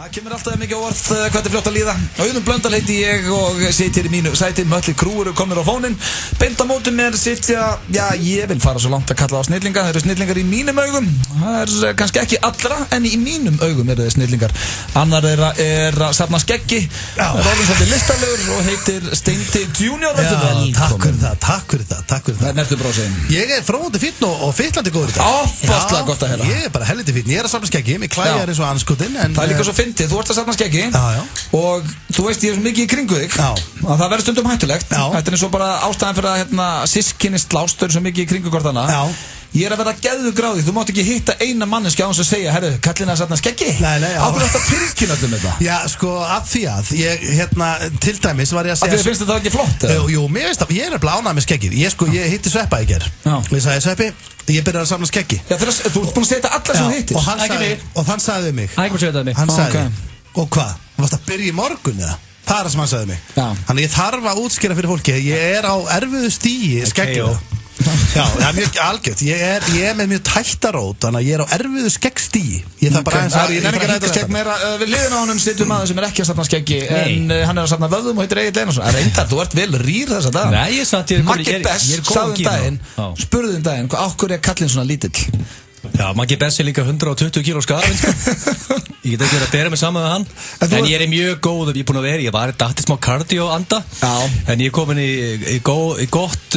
Það kemur alltaf mikið óvart hvað fljótt að líða. Auðun Blöndal heiti ég og sit hér í mínu sæti. Mölli Krúur komir á fóninn. Beint á móti mér sitja, ég vil fara svo langt að kalla á snillinga. Það eru snillingar í mínum augum. Það er kannski ekki allra, en í mínum augum eru þeir snillingar. Annar þeirra er að safna skeggi. Róðin svolítið listalegur og heitir Steindi Junior. Takk fyrir það. Hvernig ertu bróðsinn? Ég er fróðandi fínn og fyllandi góður í dag. Áfastlega gott að heyra. Ég er bara helviti fínn. Ég er að safna skeggi. Mér klæjar eins og anskotin. Það er líka svo fyndið. Þú ert að safna skeggi. Og þú veist, ég er svo mikið í kringu þig að það verður stundum hættulegt. Þetta er svo bara ástæðan fyrir að systkini slást eru svo mikið í kringu hvort annað. Ég er að verða geðugráði. Þú mátt ekki hitta eina manneski á hans að segja, herru, kallinn að safna skeggi. Ákveður þetta tilkynna öllum þetta? Já, sko, af því að ég, til dæmis var ég að segja. Af því að finnst þetta ekki flott? Jú, mér finnst það, ég er blánað með skeggið. Ég hitti Sveppa í gær. Ég sagði, Sveppi, ég byrjar að safna skeggi. Já, þú ert búin að setja alla sem þú hittir. Og hann sagði mig. Hann sagði, og hvað? Þú varst að byrja í morgun eða? Það er það sem hann sagði mig. Þannig ég þarf að útskýra fyrir fólki. Ég er á erfiðu stigi skegginu. Já, það er mjög algjört. Ég er með mjög tættarót, þannig að ég er á erfiðu skeggstígi. Ég þarf bara aðeins að ég nefnir ekki að ræta skegg meira. Við hliðina á honum situr maður sem er ekki að safna skeggi, en hann er að safna vöðum og heitir Egill Einarsson. Reyndar, þú ert vel rýr þessa dag. Nei, ég satt ég Maggi Bess sagði daginn, spurði daginn, af hverju er kallinn svona lítill? Já, Maggi Bess er líka 120 kíló skafinn, sko. Ég get ekki verið að bera mig saman með hann. En ég er mjög góð, ég er búin að vera, ég var dætt í smá cardio anda. En ég er komin í gott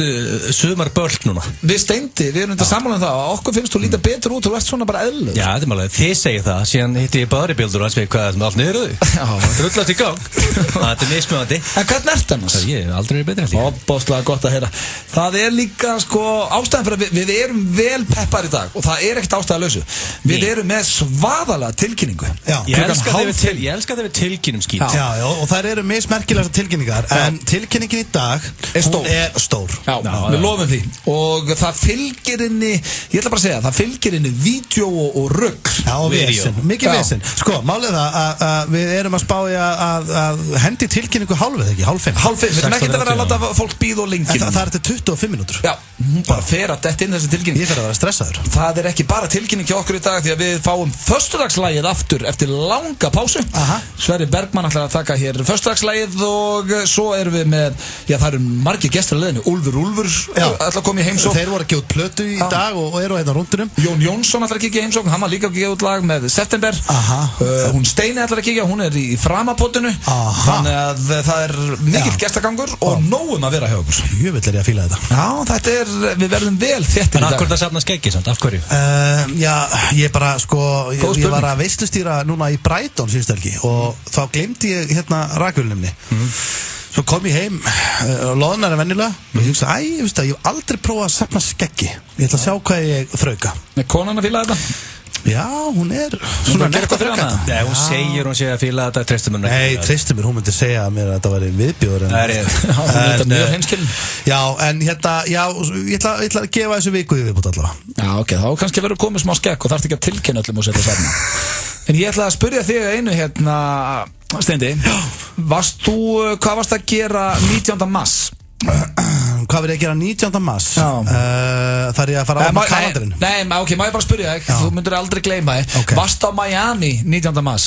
sumarbölt núna. Við Steindi, við erum þetta sammála um það og okkur finnst þú líta betur út, þú ert svona bara eðlilegur. Já, þetta er málega, þið segir það, síðan hitti ég bodybuilder og hans veit hvað það er allt niður þau. Já, rullast í gang. Þetta er mismunandi. En hvernig ert annars? Ég hef aldrei verið betri held ég. Óbáslega gott að heyra. Það er líka sko ástæðan fyrir að við erum vel peppar í dag og það er ekkert ástæðalausu. Við erum með svaðalega tilkynningu. Ég elska þegar við tilkynnum skít. Já, og það eru mismerkilega tilkynningar, en tilkynningin í dag er stór. Já, við lofum því. Og það fylgir inni, ég ætla bara að segja, það fylgir inni vídeo og rugg. Já, og vesen, mikið vesen. Sko, málið það að við erum að spá í að hendi tilkynningu hálfið ekki, hálf 5. Við erum ekki að vera að láta fólk bíða og lengi. Það er til 25 mínútur. Já, hún bara fer að detta inn þessi tilkynning. Ég fer að vera stressaður. Það er ekki bara tilkynning hjá okkur í dag því að við fáum föstudagslægið aftur eftir langa pásu. Sverrir Bergmann ætlar að taka hér föstudagslægið og svo erum við með, það eru margir gestir að leiðinu. Úlfur ætlar að koma í heimsókn. Þeir voru að gefa út plötu í dag og eru hérna rúndunum. Jón Jónsson ætlar að kíkja í heimsókn, hann var líka að gefa út lag með September. Hún Steini ætlar að kíkja, hún er í framapottinu. Þannig að það er mikill gestagangur og nógum að vera hjá okkur. Jöfull er ég að fíla þetta. Já, þetta er, við verðum vel þéttir í dag. En akkur það safna skeggi samt, af hverju? Já, ég bara, sko, ég var að veislustýra núna í Brighton síðustu helgi og þá glemdi ég hérna rakvélunumni. Svo kom ég heim, loðnar en venjulega og ég hugsaði, ég hef aldrei prófað að safna skeggi. Ég ætla að sjá hvað ég þrauka. Er konan að fíla þetta? Já, hún er svona nekt að þrauka þetta. Nei, hún segir að fíla þetta, treystir mér ekki. Nei, treystir mér, hún myndi segja mér að þetta væri viðbjóður. Hún er þetta mjög heimskilin. Já, en hérna, ég ætla að gefa þessu viku í viðbútt allavega. Já, ok, þá kannski verður komið smá skegg og þarfst ekki að tilkynna öllum og setja saman. En ég ætla að spyrja þig einu hérna, Steindi. Hvað varst að gera 19. mars? Hvað verður ég að gera 19. mars? Þar ég að fara á með kalendarinn. Nei, ok, má ég bara spyrja þig. Þú myndir aldrei gleyma þig. Varst á Miami 19. mars?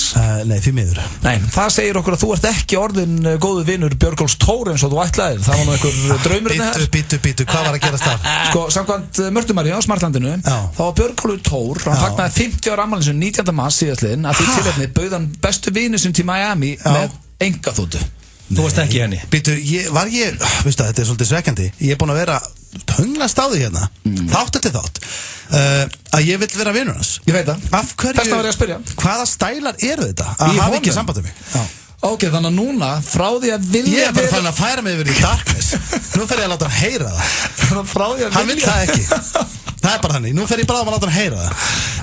Nei, því miður. Nei, það segir okkur að þú ert ekki orðin góðu vinur Björgólfs Tór eins og þú ætlaðir. Það var nú einhver draumurinn þar. Bítu, hvað var að gerast þar? Sko, samkvæmt Mörtumari á Smartlandinu, þá var Björgólfur Tór, hann fagnaði 50 ára afmæli sínu 19. mars síðastliðinn, að því tilefni bauð hann bestu vini sín til Miami með engaþotu. Þú varst ekki henni. Býtu, veistu það, þetta er svolítið svekkjandi. Ég er búin að vera hönglast á því hérna, þátt eftir þátt, að ég vil vera vinur hans. Ég veit það. Af hverju, þess var ég að spyrja. Hvaða stælar eru þetta? Að hafa ekki samband um mig. Ok, þannig að núna, frá því að vilja ég er bara fann að færa mig yfir í darkness. Nú fer ég að láta hann heyra það. Þannig að frá því að vilja hann vil það ekki. Það er bara þannig, nú fer ég bráðum að láta hann heyra það.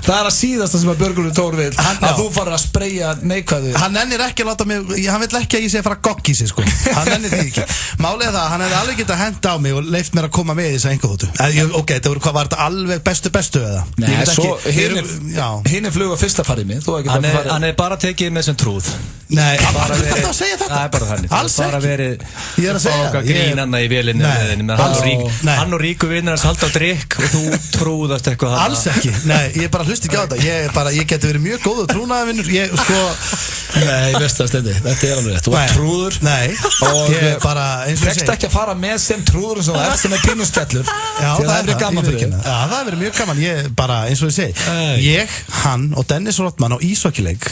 Það er að síðasta sem að Björgólfur Tór vil, að þú farir að spreyja neikvæðu. Hann nennir ekki að láta mig, hann vil ekki að ég sé að fara að gogg í sig, sko. Hann nennir því ekki. Málið er það, hann hefði alveg getað henda á mig og leyft mér að koma með í þessa engaþotu. Ok, hvað var þetta alveg bestu eða? Nei, svo hinn er flug á fyrsta farið mig. Hann er bara tekið með sem trúð. Nei, bara verið þetta að segja þetta? Það er bara þannig. Alls bara ekki. verið Ég er að segja það. Grín hann í vélinni hann og ríku vinnur hans halda á drikk og þú trúðast eitthvað þarna. Alls ekki. Nei, ég bara hlusti ekki á þetta. Ég geti verið mjög góður trúnaðarvinnur. Ég sko Nei, veistu það Steindi, þetta er alveg rétt. Þú var trúður. Nei. Og ég bara eins og ég segi. Ekki að fara með sem trúður sem þú ert sem er pínuskellur. Já, það er verið gaman fyrir þig. Já, það er verið mjög gaman. Ég bara eins og ég segi. Ég, hann og Dennis Rodman á íshockeyleik.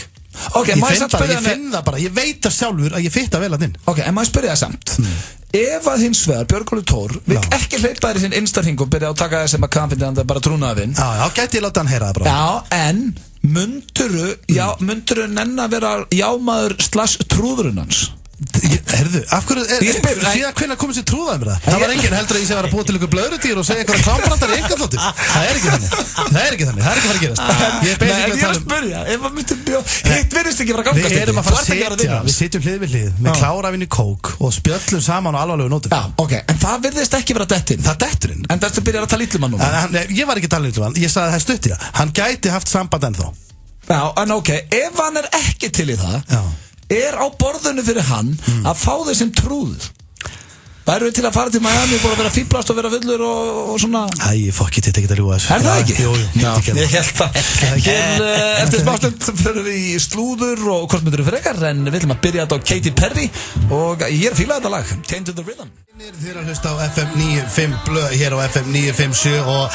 Okay, ég finn það bara, ég veit það sjálfur að ég fitta vel að þinn. Ok, en maður spyrja það samt. Ef að hins vegar Björgólfur Thor vill ekki hleypa þér í sinn Insta-hring og byrja að taka það sem að kampindandi bara trúnaðavinn. Já, gæti ég láta hann heyra það bara. Já, en munduru nenn að vera jámaður / trúðurinn hans? Herðu, af hverju síðan hvernig komið sér trúðað mér það? Það var enginn heldur að ég sé að vera að búa til ykkur blöðrutýr og segja eitthvað klámbrandar í engaþóttir. Það er ekki þannig. Það er ekki að fara að gerast. Ég er að spyrja, ef maður myndir hitt verðist ekki að fara að gangast. Við erum að fara að setja, við sitjum hlið við hlið með klárafinn í kók og spjöllum saman á alvarlegu nótum. Já, ok, en það virðist ekki vera dettinn. Það detturinn. En þessu byrjar að tala illa um hann núna. Ég var ekki að tala illa um hann, ég sagði það stutt í það. Hann gæti haft samband ennþá. Já, en ok, ef hann er ekki til í það, er á borðinu fyrir hann að fá þeir sem trúður. Væru við til að fara til Miami og bara vera fíblast og vera fullur og svona? Æ, fokk, ég ekki að ljúga þessu. Er það ekki? Jú, ég held það. Eftir smástund fyrir við í slúður og hvort myndur við frekar, en við ætlum að byrja þetta á Katy Perry og ég er að fíla þetta lag, Change to the Rhythm. Þið eru að hlusta á FM 95 blöð hér á FM 957 og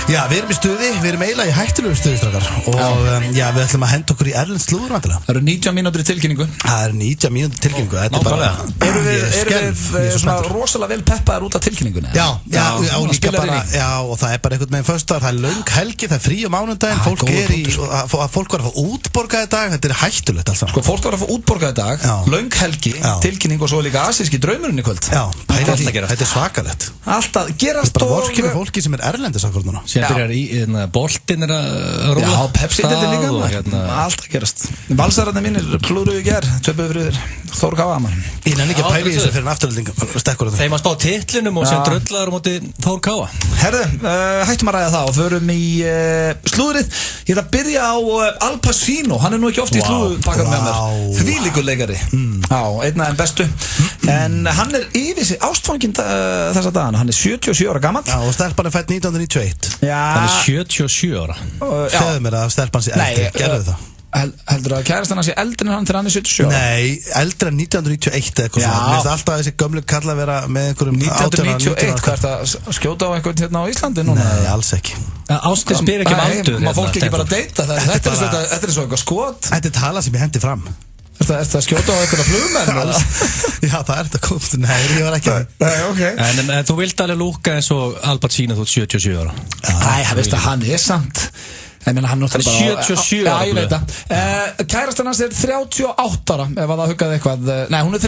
já, við erum í stuði, við erum eiginlega í hættulegu stuðistrakar og já, við ætlum að henda okkur í erlend slúður vantilega. Það eru 90 mínútur í tilkynningu. Það eru 90 mínútur í tilkynningu, þetta er bara Erum við svona rosalega vel peppaðar út af tilkynningunni? Já, líka bara, já, og það er bara einhvern veginn föstudagur, það er löng helgi, það er frí á mánudaginn, fólk var að fá útborgað í dag, þetta er hættulegt alls saman. Sko, fólk var að fá útborgað í dag, löng helgi, tilkynning og svo líka asíski draumurinn í kvöld. Já, þetta er svakalegt. Alltaf gerast og... Það er bara vorkinu fólki sem er erlendis akkur núna. Sér byrjar í boltinn er að rúla. Já, Pepsi-deltin líka. Alltaf gerast. Valsararnir mínir klúruðu í ger, töpuðu fyrir Þór Káa. Ég nenni ekki að pæla í þessu fyrir en afturölding stekkur þeim að spá titlinum og sem dröllaður á móti Þór Káa. Herðu, hættum að ræða það og förum í slúðrið. Ég ætla að byrja á Al Pacino. Hann er nú ekki oft í slúðupakkanum með mér. Þvílíkur leikari. Já, einn af þeim bestu. En hann er yfir sig ástfanginn þessa dagana. Hann er 77 ára gamall. Já, og stelpan er fædd 1991. Hann er 77 ára. Segðu mér að stelpan sé eldri. Gerðu það. Heldur að kærastan hans sé eldri en hann þegar hann er 77 ára? Nei, eldri en 1991 eða eitthvað svona. Mér finnst alltaf þessi gömlu kalla að vera með einhverjum 1991, hvað er það að skjóta á einhvern hérna á Íslandi núna? Nei, alls ekki. Ástin spyr ekki aldur. Má fólk ekki bara deyta það? Þetta er svo eitthvað skot. Þetta er tala sem ég hendi fram. Er það að skjóta á einhverja flugmenn? Já, það er þetta komst. Nei, ég var ekki. Nei, ok. En þú vilt alveg lúka eins og Al Pacino þú 77 ára. Æ, það veist að hann er samt. Ég meina hann er 77 ára. Já, ég veit það. Kærastan hans er 38 ára, ef að það huggaði eitthvað. Nei, hún er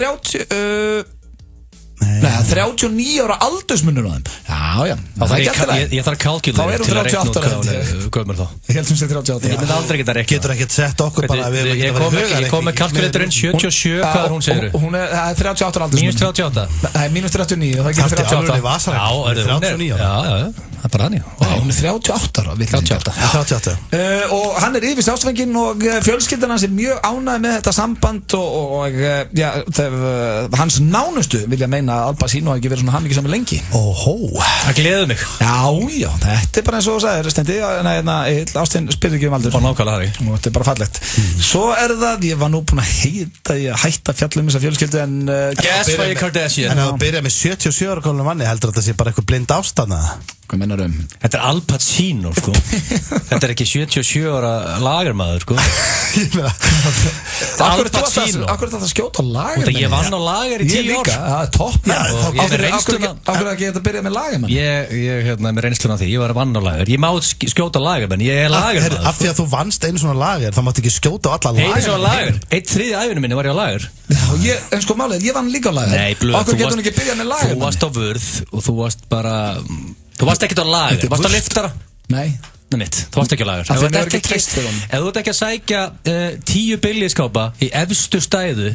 39 ára aldursmunur á þeim. Já. Ég þarf að kalkula til að reikna út hvað gömur þá. Ég held sem sé 38. Ég myndi aldrei geta reikna. Getur ekkert sett okkur bara að við erum ekki að vera hugar. Ég kom með kalkulatorinn 77, hvað er hún segir? Hún er 38 ára aldursmunur. Mínus 38? Nei, mínus 39, það getur 38. Já, það er bara hann, já. Hún er 38 ára. 38. Og hann er yfir ástfanginn og fjölskyldan hans er mjög ánægð með þetta samband og hans nánustu vilja meina að Al Pacino hafi ekki verið svona hamingjusamur lengi. Óhó, það gleður mig. Já, þetta er bara eins og þú sagðir, Steindi. Ástin spyrir ekki um aldur. Bara nákvæmlega Harry. Og þetta er bara fallegt. Svo er það, ég var nú búin að hætta fjallum þessa fjölskyldu en... Guess why Kardashian. En að byrja með 77 ára komlu manni, heldur þetta sé bara eitthvað blind ástæðna? Hvað mennar Þetta er Al Pacino, sko. Þetta er ekki 77 ára lagermaður, sko. Al Pacino. Akkur er þetta að skjóta á lagermenn? Ég vann á lager í 10 ár. Það er topp. Akkur ekki þetta að byrja með lagermenn? Ég með reynsluna því, ég var að vann á lager. Ég má skjóta á lagermenn, ég er lagermaður. Af því að þú vannst einu svona lager, þá máttu ekki skjóta á alla lager. Einu svona lager. 1/3 ævinu minni var ég á lager. En sko málið, ég vann líka á lager. Nei, blöð, Akkur getur hún ekki byrjað með lagermenn? Þú varst á vörð og þú varst bara... Þú varst ekkert á lager, varst á liftara? Nei. Þú varst ekki á lager. Ef þú ert ekki að sækja 10 billigskápa í efstu stæðu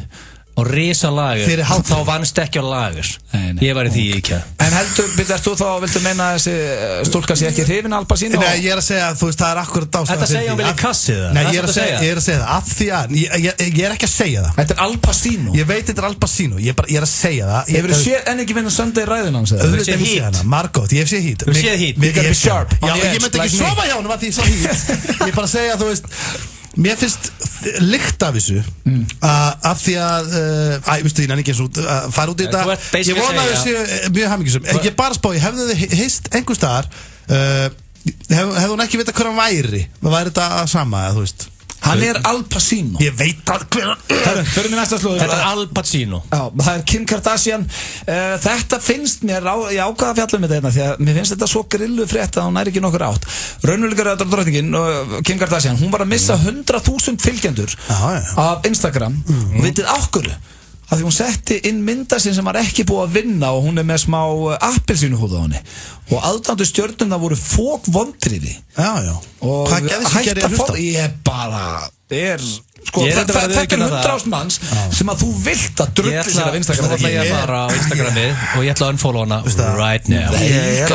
og risa lager þá vannst ekki á lager ég var í því ekki En heldur, byrjast þú þá viltu meina að þessi stúlka sé ekki hrifin Al Pacino? Nei, ég að segja, þú veist, það akkurat ástæða Þetta segja vilja kassið það? Nei, ég að segja það, af því að ég ekki að segja það Þetta Al Pacino? Ég veit þetta Al Pacino, ég að segja það Hefur þú séð en ekki vinna Sunday ræðun hans? Auðvitað hef ég séð hana, Margot, ég hef séð Heat Þú séð Heat? You gotta be sharp Já, ég myndi ekki sofa hjá hann að því ég sá Heat Ég bara að segja, þú veist Mér finnst lykt af þessu af því að veistu, ég nenni ekki eins og fara út í þetta Ég vona að þessu mjög hamingjusum Ég bara spá, ég hefði þið heist einhver staðar hefði hún ekki vitað hver hann væri þetta sama, þú veist Hann Al Pacino Ég veit að hver Förum í næsta slúður Þetta Al Pacino Já, það Kim Kardashian Þetta finnst mér ég ákvaða að fjalla með þetta því að mér finnst þetta svo grillu frétt að hún ekki nokkur átt Raunveruleika drottningin Kim Kardashian Hún var að missa 100.000 fylgjendur af Instagram og vitið ákvöru að því hún setti inn mynda sin sem var ekki búið að vinna og hún með smá appelsínuhúð á henni og aðdándu stjörnum voru fókvondriði og hætta fólk ég bara sko, þetta er 100.000 manns sem að þú vilt að drulli sér af Instagram Ég ætla að fara á Instagramið og ég ætla að unfollow hana right now Ef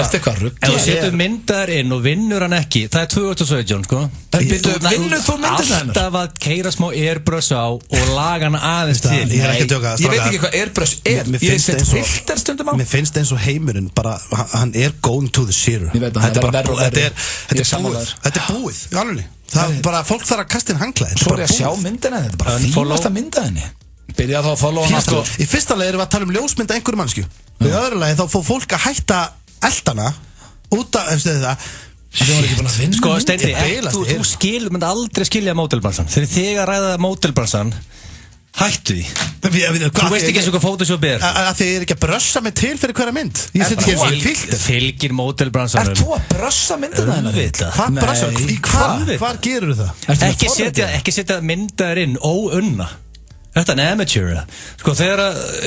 þú setur myndar inn og vinnur hann ekki það 2017 sko Vinnur þú myndar hennar? Alltaf að keira smá airbrush á og laga hana aðeins til Ég ekki að djóka Ég veit ekki hvað airbrush Ég set filter stundum á Mér finnst eins og heimurinn bara hann going to the zero Þetta er búið Það er bara, fólk þarf að kasta inn hangklæði Svo að sjá myndina, þetta er bara fínasta mynda henni Byrja þá að follow hana aftur Í fyrsta lagi erum við að tala ljósmynda einhverju mannsku Í öðru lagi þá fór fólk að hætta eldana út af, eftir það Sko, Steindi, þú myndi aldrei skilja módelbransan Þegar ræða módelbransan Hættu því Þú veist ekki eins og hvað Photoshop Að því ég ekki að brössa mig til fyrir hverja mynd Ég set ekki eins og filter Fylgir módelbransanum þú að brössa myndina hennar? Hvað brössa? Í hvað gerur það? Ekki setja myndaðir inn óunna Þetta amateur Sko þegar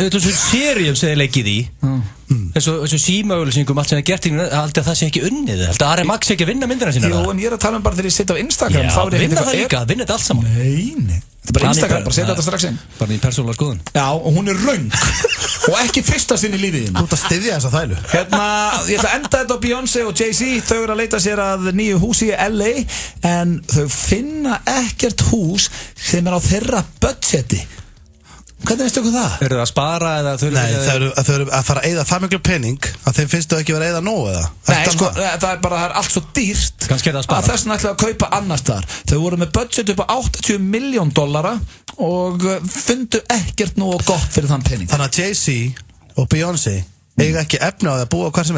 þessu seríum sem þið leikið í þessu símaauðlýsingum allt sem þið gert aldrei að það sé ekki unnið Þetta Ari Max ekki að vinna myndina sína Jú, en ég að tala bara þegar ég setja á Instagram Já, vinna það líka, vinna þetta allt saman Nei, þetta bara Instagram, bara setja þetta strax inn Bara í persónulega skoðun Já, og hún röng og ekki fyrsta sinn í lífið Þú ert að styðja þessa þælu Ég ætla að enda þetta á Beyoncé og Jay-Z Þau eru að leita sér að nýju húsi í LA en þau finna ekkert hús sem á þeirra budgeti Hvernig veistu það? Eru það að spara eða Nei, þau eru að fara að eyða það miklu pening að þeim finnst þau ekki verið að eyða nóg eða Nei, sko, það er allt svo dýrt Kannski er það að spara að þess vegna ætlaðu að kaupa annars þar Þau voru með budget upp á $80 million og fundu ekkert nóg gott fyrir þann pening Þannig að Jay-Z og Beyoncé eiga ekki efni á það að búa hvar sem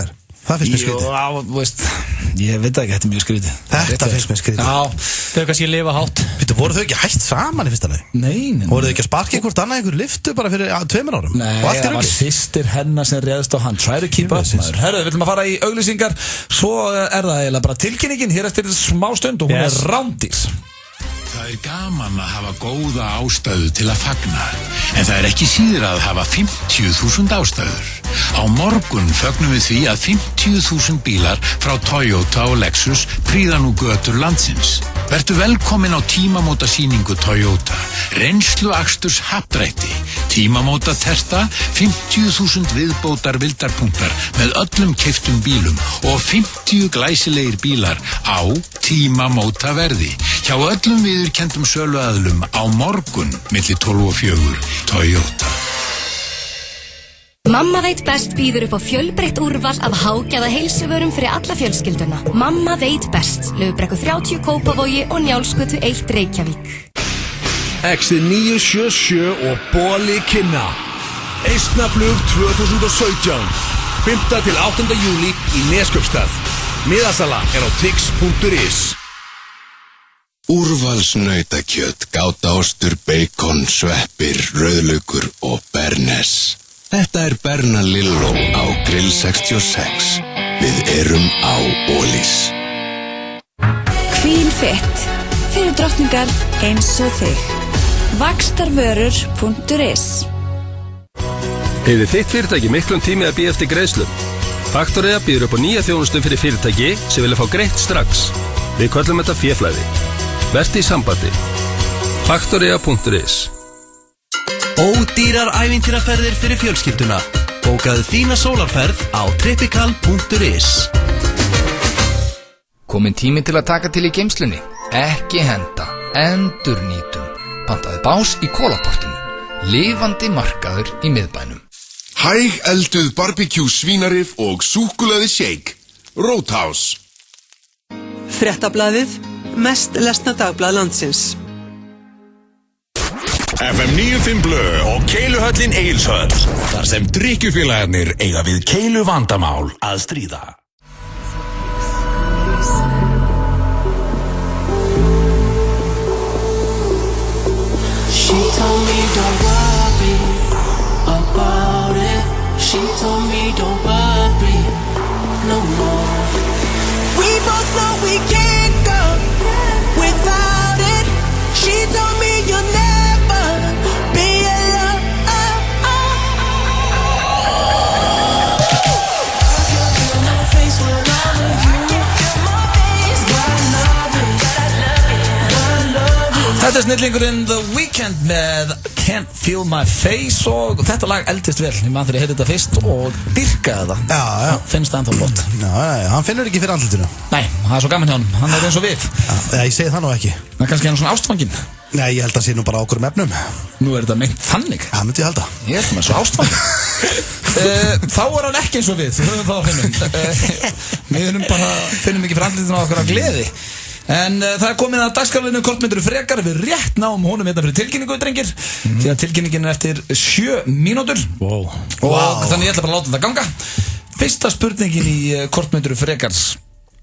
Það finnst mér skrítið Ég veit ekki, þetta er mjög skrítið Þetta finnst mér skrítið Já, þau kannski lifa hátt Voru þau ekki hætt saman í fyrsta lagi? Nei Voru þau ekki að sparka einhvert annað einhver liftu bara fyrir 2 árum? Nei, það var systir hennar sem réðst á hann Try to keep up maður Herðu, við viljum að fara í auglýsingar Svo er það eiginlega bara tilkynningin Hér eftir smá stund og hún er rándýr Það er gaman að hafa góða ástæðu til að fagna, en það er ekki síður að hafa 50.000 ástæður. Á morgun fögnum við því að 50.000 bílar frá Toyota og Lexus prýða nú götur landsins. Vertu velkomin á tímamótasýningu Toyota, reynsluaksturs happdrætti, tímamótaterta, 50.000 viðbótar vildarpunktar með öllum keyptum bílum og 50 glæsilegir bílar á tímamótaverði. Hjá öllum viðurkenndum söluaðlum á morgun milli 12 og 4 Toyota. Mamma veit best býður upp á fjölbreytt úrval af hágæða heilsuvörum fyrir alla fjölskylduna. Mamma veit best. Laufbrekku 30 Kópavogi og Njálsgötu 1 Reykjavík. Exit 977 og Boli Kynna. Eistnaflug 2017. 5. til 8. júli í Neskaupstað. Miðasala er á tix.is. Úrvalsnautakjöt, gátaostur, bacon, sveppir, rauðlaukur og bernes. Þetta er Berna Lilló á Grill 66. Við erum á Ólís. Kvílfitt. Fyrir drottningar eins og þig. Vaxtarvörur.is. Hefur þitt fyrirtæki miklum tími að bíða eftir greiðslum? Faktoría býður upp á nýja þjónustu fyrir fyrirtæki sem vilja fá greitt strax. Við köllum þetta féflæði. Vertu í sambandi. Faktoría.is. Ódýrar ævintýraferðir fyrir fjölskylduna. Bókaðu þína sólarferð á tropical.is. Kominn tími til að taka til í geymslunni. Ekki henda, endurnýtum. Pantaðu bás í Kolaportinu. Lifandi markaður í miðbænum. Hæg elduð barbecue svínarif og súkkulaði shake. Roadhouse. Fréttablaðið, mest lesna dagblað landsins. FM 95 Blö og Keiluhöllin Egilshöll. Þar sem drykkjufélagarnir eiga við keilu vandamál að stríða. She told me don't worry about it. She told me don't worry no more. We both know we can't go without it. She told me you'll never be alone. My face when I'm with you. I love it. I love it. Þetta snillingurinn The Weeknd með Can't Feel My Face og þetta lag eldist vel. Ég man þegar ég heyrði þetta fyrst og dyrkaði það. Já. Finnst það ennþá flott. Já, hann finnur ekki fyrir andlitinu. Nei, það er svo gaman hjá hann. Hann er eins og við. Já, ég segi það nú ekki. Það er kannski hann svona ástfanginn. Nei, ég held að sé nú bara okkur efnum. Nú er þetta meint þannig. Já, myndi ég halda. Ég held að maður svo ástfanginn. Þá er hann ekki eins og við. Við höfum það á hennum. Við bara finnum ekki fyrir andlitinu á okkur að gleði. En það er komið að dagskrálinu kortmyndur frekar. Við rétt náum honum hérna fyrir tilkynningu, drengir. Því að tilkynningin er eftir 7 mínútur. Og þannig ég ætla bara að láta þetta ganga. Fyrsta spurningin í kortmyndur frekars.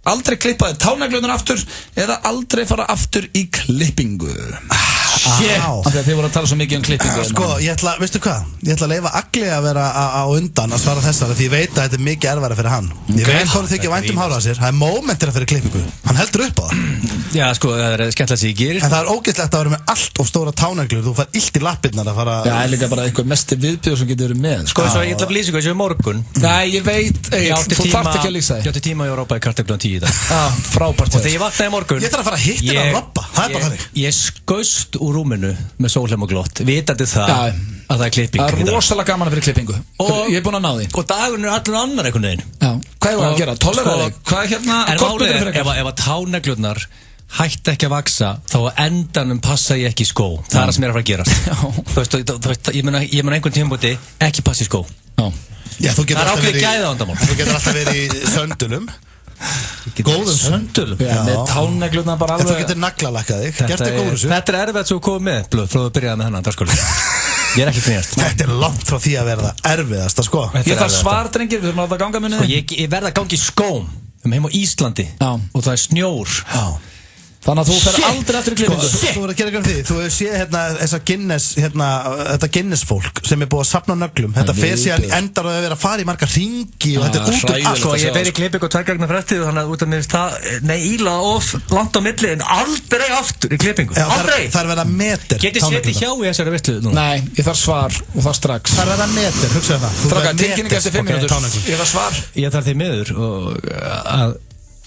Aldrei klippaði tánaglunar aftur eða aldrei fara aftur í klippingu? Þegar þið voru að tala svo mikið um klippingu. Sko, veistu hvað? Ég ætla að leyfa Agli að vera á undan að svara þessari því ég veit að þetta er mikið erfæra fyrir hann. Ég veit hvað þið ekki væntum hára á sér. Það er mómentir að fyrir klippingu. Hann heldur upp á það. Já, sko, það er skemmtilegt sem ég gerir. En það er ógeðslegt að vera með allt og stóra tánaglur. Þú fær illt í lappirnar að fara. Já, það er líka bara eitthvað mesti viðbjóð sem getur verið með. Sko, svo ég ætla að lýsa ykkur sem morgun. Nei, ég veit, þú þarft ekki að lýsa þig. Ég átti tíma í Europa í kartöflun 10 í dag. Frábært. Og þegar ég vaknaði í morgun, ég þarf að fara að hitta það að labba. Það er bara þannig. Ég skaust úr rúminu með sólheim og glott, vitandi það að það er klipping. Það er rosalega gaman að fyrir klippingu. Ég er búinn að ná því. Og dagurinn er allir annar einhvern veginn. Já. Hvað er það að gera? Tolleraði? Hvað er hérna? En málið er, ef að táneglurnar hætti ekki að vaksa, þá á endanum passa ég ekki í skó. Það er það sem er að fara að gerast. Þú veist, ég mun einhvern tímabúti ekki passa í skó. Já, þú getur alltaf verið í söndulum. Góðum söndulum. Með táneglurnar bara alveg. Þú getur naglalakað þig. Þetta er erfitt svo að koma með, Blöð, frá að byrjaði með hennan dagskóli. Ég er ekki knýjast. Þetta er langt frá því að verða erfiðasta, sko. Ég þarf svar, drengir, við þurfum að láta ganga minni. Ég verða að ganga í skóm heim á Íslandi og það er snjór. Þannig að þú fer aldrei eftir í klippingu. Þú verður að gera eitthvað því. Þú hefur séð hérna þessa Guinness, þetta Guinness fólk sem er búið að safna nöglum. Þetta fer síðan endar að vera að fara í marga hringi og þetta er út allt. Sko, ég fer í klippingu og tverrgagnar frættið og þannig að út af mér það íla of langt á milli en aldrei aftur í klippingu. Aldrei! Það er verið að meter. Getið setið hjá í þessari veistlu núna? Nei, ég þarf svar og það strax. Það er verið að meter, hugsaðu það. Strákar, tilkynning eftir 5 mínútur. Ég þarf svar. Ég þarf því miður að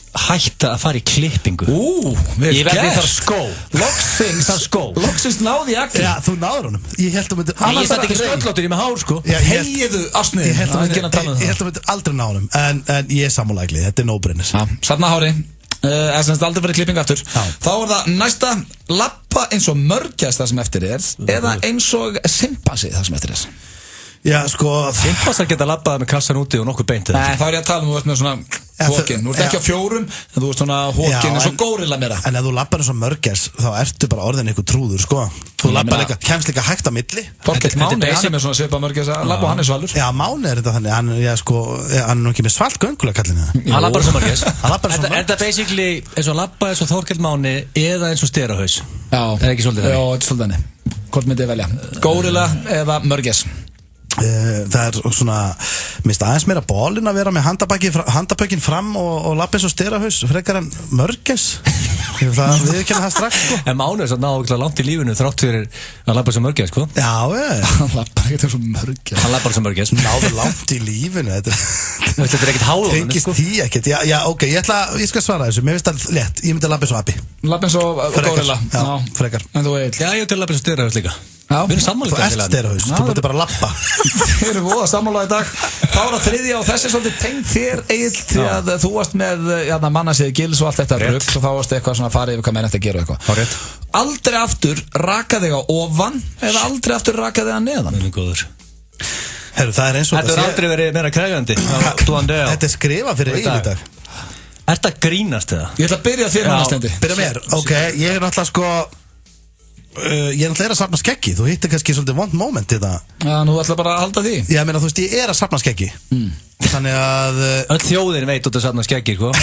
hætta að fara í klippingu. Ég verði þar skó. Loksins náði ég ekki. Já, þú náður honum. Ég held að myndir Ég sætti ekki sköllóttur í með hár, sko. Heiðu ásniðin. Ég held að myndir aldrei ná honum. En ég er sammálaðiglið, þetta er no-brainer. Sarna hári. Semst aldrei fyrir klippingu aftur. Þá er það næsta. Lappa eins og mörgjast það sem eftir er eða eins og simpansi það sem eftir er. Já, sko, Simpansar geta labbað með kassan úti og nokkuð beint. Nei, þá er ég að tala um þú veist með svona hókin. Þú ert ekki á 4, en þú veist svona hókin eins og górilla meira. En ef þú lappar eins og mörgjars, þá ertu bara orðin eitthvað trúður, sko. Þú lappar líka, kemst líka hægt á milli. Þorkell Máni, hann er með svona svipa mörgjars að labba og hann er svalur. Já, Máni er þetta þannig, hann er nú ekki með svalt göngulega kallinu. Hann lappar sem mörgjars. Er þetta basically eins og labba eins og Þorkell Máni eða eins og sterahaus? Já. Er ekki svolítið þannig? Já, þetta er svolítið þannig. Hvort myndi ég velja? Górilla eða mörgjars? Það er svona minnst aðeins meira bólinn að vera með handabökin fram og lappa eins og sterahaus frekar en mörgjars. Það við kemur það strax, sko. En Máni er svo náðuglega langt í lífinu þrátt fyrir að lappa eins og mörgjars, sko. Já, hann lappar ekkert eins og mörgjars. Hann lappar eins og mörgjars. Náður langt í lífinu. Þetta er ekkert háðun, sko. Tengist því ekkert. Já, ok, ég skal svara þessu. Mér finnst það létt. Ég myndi lappa eins og abi. Lappa eins og górilla. Já, frekar. En þú Egill? Já, ég til að lappa eins og sterahaus líka. Við erum sammála í dag. Þú ert sterahaus, þú búið bara að lappa. Við erum voða sammála í dag. Þá er það þriðja og þessi er svolítið tengd þér, Egill, því að þú varst með mannasið Gils og allt þetta rugg og þá varst eitthvað svona að fara yfir hvað menn eftir að gera eitthvað. Aldrei aftur raka þig á ofan eða aldrei aftur raka þig að neðan. Mjög góður. Herru, það er eins og þetta er aldrei verið meira krefjandi. Þetta er skrifa fyrir Egill í dag. Er þetta grínast eða? Ég ætla að byrja þér mannastendi. Byrja mér, ok, ég er náttúrulega sko ég er náttúrulega að safna skeggi. Þú hittir kannski svolítið vond moment í það. Já, nú ætla bara að halda því. Já, meina, þú veist, ég er að safna skeggi. Þannig að öll þjóðin veit út að safna skeggi, sko.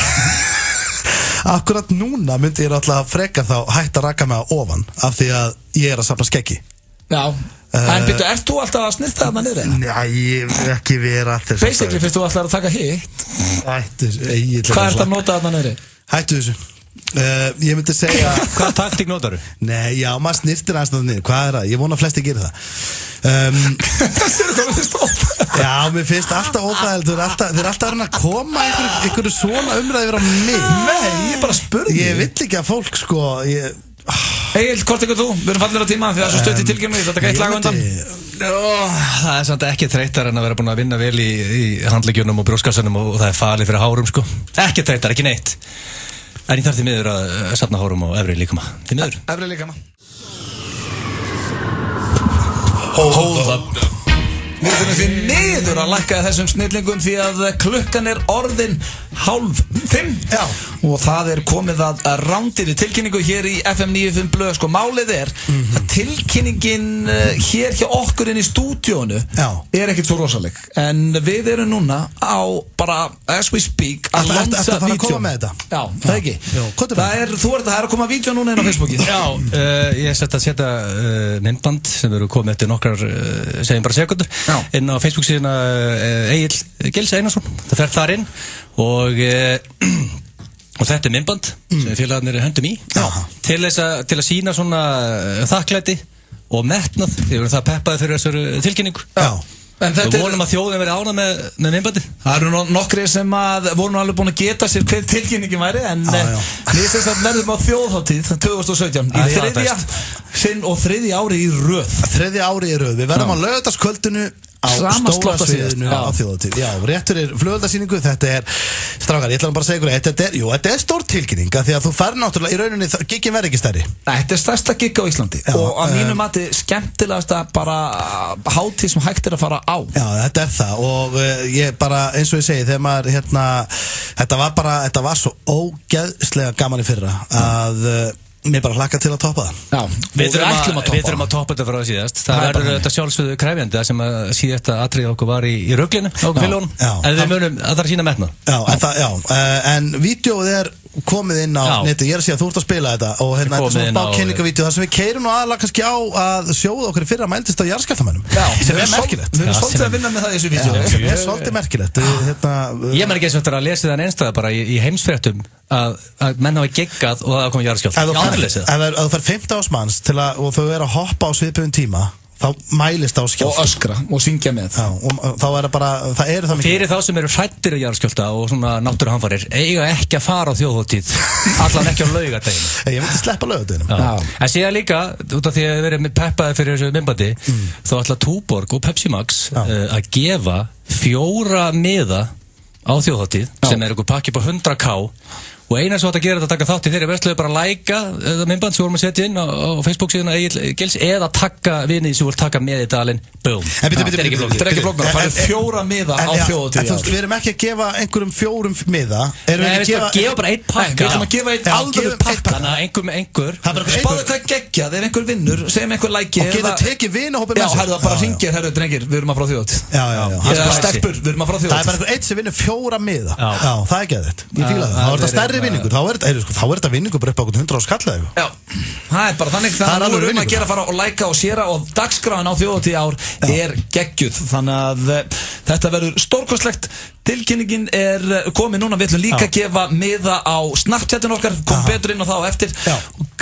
Akkurat núna myndi ég náttúrulega frekar þá hægt að raka mig á ofan af því að ég er að safna skeggi. Já, en byrju, ert þú alltaf að snirta þarna niður? Nei, ég vil ekki vera alltaf. Basically fyrst þú alltaf að taka hitt. Hvað ert að nota þarna niður? Hættu þessu. Ég myndi segja hvaða taktík notar þú? Nei, já, maður snirtir aðeins niður. Hvað er það? Ég vona að flesti gerir það. Það er komið stopp. Já, mér finnst alltaf óþægilegt. Þeir er alltaf að koma einhverju svona umræður á mig. Nei, ég bara spurði. Ég vill ekki að fólk sko Egill, hvort ykkur þú? Við erum fallir á tíma því að það er svo stutt í tilgjörnum þetta er gætt lag undan. Það er samt ekki þreytar en að vera búin að vinna vel í handleggjunum og brjóskassanum og það er falið fyrir hárum sko. Ekki þreytar, ekki neitt. En ég þarf því miður að safna hárum og efri líkama. Því miður. Efri líkama. Hold up. Við þurfum því miður að lækka þessum snillingum því að klukkan er orðin 4:30 og það er komið að rándir í tilkynningu hér í FM 95 blöð. Sko málið er að tilkynningin hér hjá okkur inn í stúdíónu er ekkert svo rosaleg en við erum núna á bara as we speak að lansa vídeo. Það fara að koma með þetta? Já, það ekki. Það er að koma vídeo núna inn á Facebooki. Já, ég sett að setja myndband sem eru komið eftir nokkrar segjum bara sekundur inn á Facebook síðan Egill Gils Einarsson. Það fer þar inn og þetta er myndband sem félagarnir höndum í til að sína svona þakklæti og metnað því við erum það peppaði fyrir þessari tilkynningu. Við vonum að þjóðin verið ánað með myndbandi. Það eru nokkri sem voru alveg búin að geta sér hver tilkynningin væri en við sem sagt verðum á þjóðhátíð 2017 í þriðja sinn og þriðja ári í röð. Við verðum á laugardagskvöldinu á stóra sviðinu á þjóðhátíð. Já, réttur er flugeldasýningu. Þetta er, strákar, ég ætla bara að segja ykkur þetta er stór tilkynning því að þú fær náttúrulega í rauninni giggin verð ekki stærri. Þetta er stærsta gigg á Íslandi og að mínu mati skemmtilegasta bara hátíð sem hægt er að fara á. Já, þetta er það og ég bara, eins og ég segi, þegar maður þetta var svo ógeðslega gaman í fyrra að mér bara hlakka til að toppa það. Já, við þurfum að toppa þetta frá það síðast. Það verður þetta sjálfsögðu krefjandi það sem að síðasta atriði okkur var í ruglinu á okkur fylgjónum. En við munum að það er sína metna. En vídeóið er komið inn á neti. Ég er að segja að þú ert að spila þetta og þetta er svona bákynningavídeó þar sem við keyrum nú aðalega kannski á að sjóða okkur fyrra mældist á jarðskjálftamönnum. Sem er merkilegt. Við erum svolítið að vinna með það í þessu vídeó. Sem er svolítið merkilegt. Ég menn ekki eins og þetta að lesa þann einstæða bara í heimsfréttum að menn hafa geggað og það hafa komið jarðskjálfti. Ef þú fær 15 ásmanns og þau eru að hoppa á svipuðum tíma þá mælist á skjálfta og öskra og syngja með. Og þá er það bara það eru það mikið. Fyrir þá sem eru hræddir á jarðskjálfta og svona náttúruhamfarir eiga ekki að fara á þjóðhátíð allan ekki á laugardaginn. Ég myndi sleppa laugardaginum. En síðan líka út af því að við erum peppaði fyrir þessu myndbandi þá ætla Túborg og Pepsi Max að gefa 4 miða á þjóðhátíð sem er einhver pakki på 100k og eina svo að gera þetta að taka þátt í þeirri versluðu bara læka myndband sem vorum að setja inn á Facebook síðan að Egill Gils eða taka vinið sem vil taka með í dalinn boom. Þetta er ekki flóknar. Það er 4 miða á þjóðhátíð. Við erum ekki að gefa einhverjum 4 miða. Við erum að gefa bara 1 pakka. Við ætlum að gefa 1 alvöru pakka. Þannig að einhver með einhver spáðu hvað geggjað ef einhver vinnur segjum einhver læki og getur tekið vinahópinn með sér. Já, það bara hringir, herru drengir, við erum að frá þjóðhátíð. Já. Stelpur, við erum að frá þjóðhátíð. Það er bara einhver einn sem vinnur 4 miða. Já, það er geðveikt. Ég fíla það. Þá er þetta stærri vinningur. Þá er þetta vinningur bara upp á 100 skall eða eitthvað. Já, það er bara þannig að nú erum að gera fara og læka og séra og dagskráin á þjóðhátíð ár er geggjuð. Þannig að þetta verður stórkostlegt. Tilkynningin er komið núna, við ætlum líka að gefa miða á Snapchatin okkar, kom betur inn á það og eftir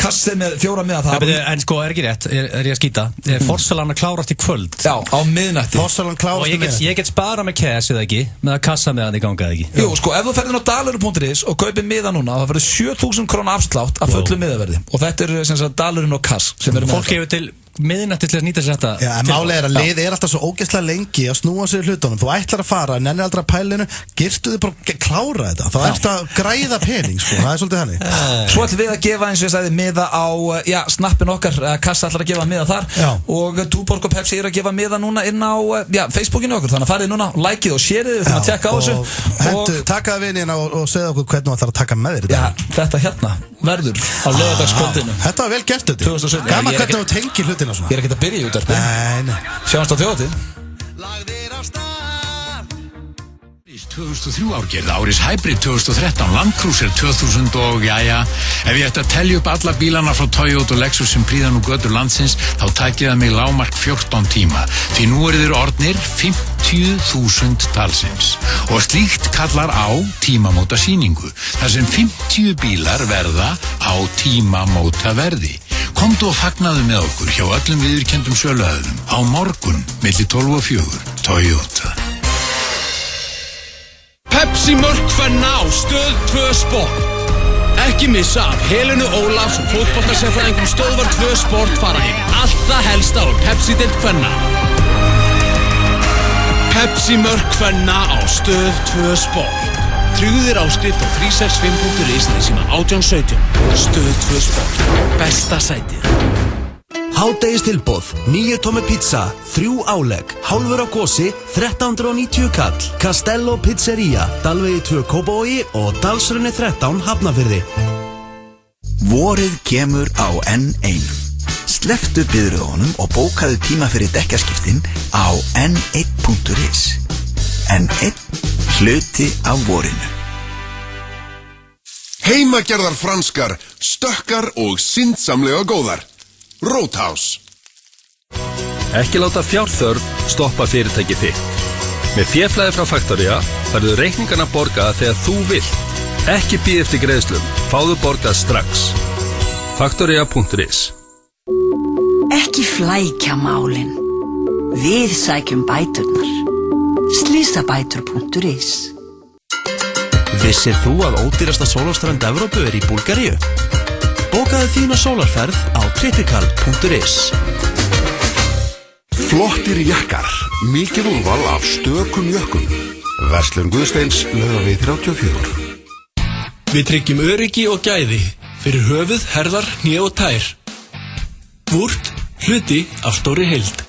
kassið með 4 miða. En sko, er ekki rétt, er ég að skýta Forsalan að klárast í kvöld. Já, á miðnætti. Forsalan klárast í miðnætti. Og ég get spara með cash eða ekki, með að kassa með hann í ganga eða ekki. Jú, sko, ef þú ferðin á dalur.is og kaupir miða núna, það verður 7.000 króna afslátt af fullu miðaverði. Og þetta eru sem sagt dalurinn og kass sem eru með. Fólk hefur til miðnætti til að nýta sér þetta. Já, en málið að lið alltaf svo ógeðslega lengi að snúa sér hlutunum. Þú ætlar að fara, nennir aldrei að pælinu, girtu þið bara klára þetta. Þá ertu að græða pening, sko. Það svolítið hannig. Svo ætlum við að gefa, eins og ég sagði, miða á snappin okkar. Kassa ætlar að gefa miða þar. Og Túborg og Pepsi að gefa miða núna inn á Facebookinu okkur. Þannig að farið núna, likeið og sharið, við þurfum að tjekka á þessu. Taka vinina og segja okkur hvernig þú ætlar að taka með þér. Já, þetta hérna verður á laugardagskvöldinu. Þetta var vel gert þetta. 2017. Gaman hvernig þú tengir hlutina svona. Ég ekkert að byrja í útvarpi. Nei. Sjáumst á þjóðhátíð. 2003 árgerð, Áris Hybrid 2013, Land Cruiser 2000 og ef ég ætti að telja upp alla bílana frá Toyota og Lexus sem prýða nú götur landsins, þá tækir það mig lágmark 14 tíma, því nú eru þeir orðnir 50.000 talsins og slíkt kallar á tímamóta sýningu, þar sem 50 bílar verða á tímamóta verði. Komdu og fagnaðu með okkur hjá öllum viðurkenndum söluaðilum á morgun milli 12 og 4, Toyota. Pepsi Mörk fenna á Stöð 2 Sport. Ekki missa af Helenu Ólafs og fótboltasérfræðingum Stöðvar 2 Sport fara yfir allt það helsta úr Pepsi-deild kvenna. Pepsi Mörk fenna á Stöð 2 Sport. Tryggðu þér áskrift á 365.is eða síma 1817. Stöð 2 Sport. Besta sætið. Hádegistilboð, 9 tómmu pizza, 3 álegg, hálfur á Gosi, 1390 kall. Castello Pizzeria, Dalvegi 2 Kópavogi og Dalsrunni 13 Hafnarfirði. Vorið kemur á N1. Slepptu biðröðunum og bókaðu tíma fyrir dekkaskiptin á n1.is. N1, hluti af vorinu. Heimagerðar franskar, stökkar og syndsamlega góðar. Roadhouse. Ekki láta fjárþörf stoppa fyrirtæki þitt. Með féflæði frá Faktoría verður reikningarna borgað þegar þú vilt. Ekki bíð eftir greiðslum, fáðu borgað strax. Faktoría.is. Ekki flækja málin. Við sækjum bæturnar. Slysabætur.is. Vissir þú að ódýrasta sólarströnd Evrópu í Búlgaríu? Bókaðu þína sólarferð á tripical.is. Flottir jakkar, mikið úrval af stökum jökkum. Verslun Guðsteins, Laugavegi 34. Við tryggjum öryggi og gæði fyrir höfuð, herðar, hné og tær. Vúrt, hluti af stóri heild.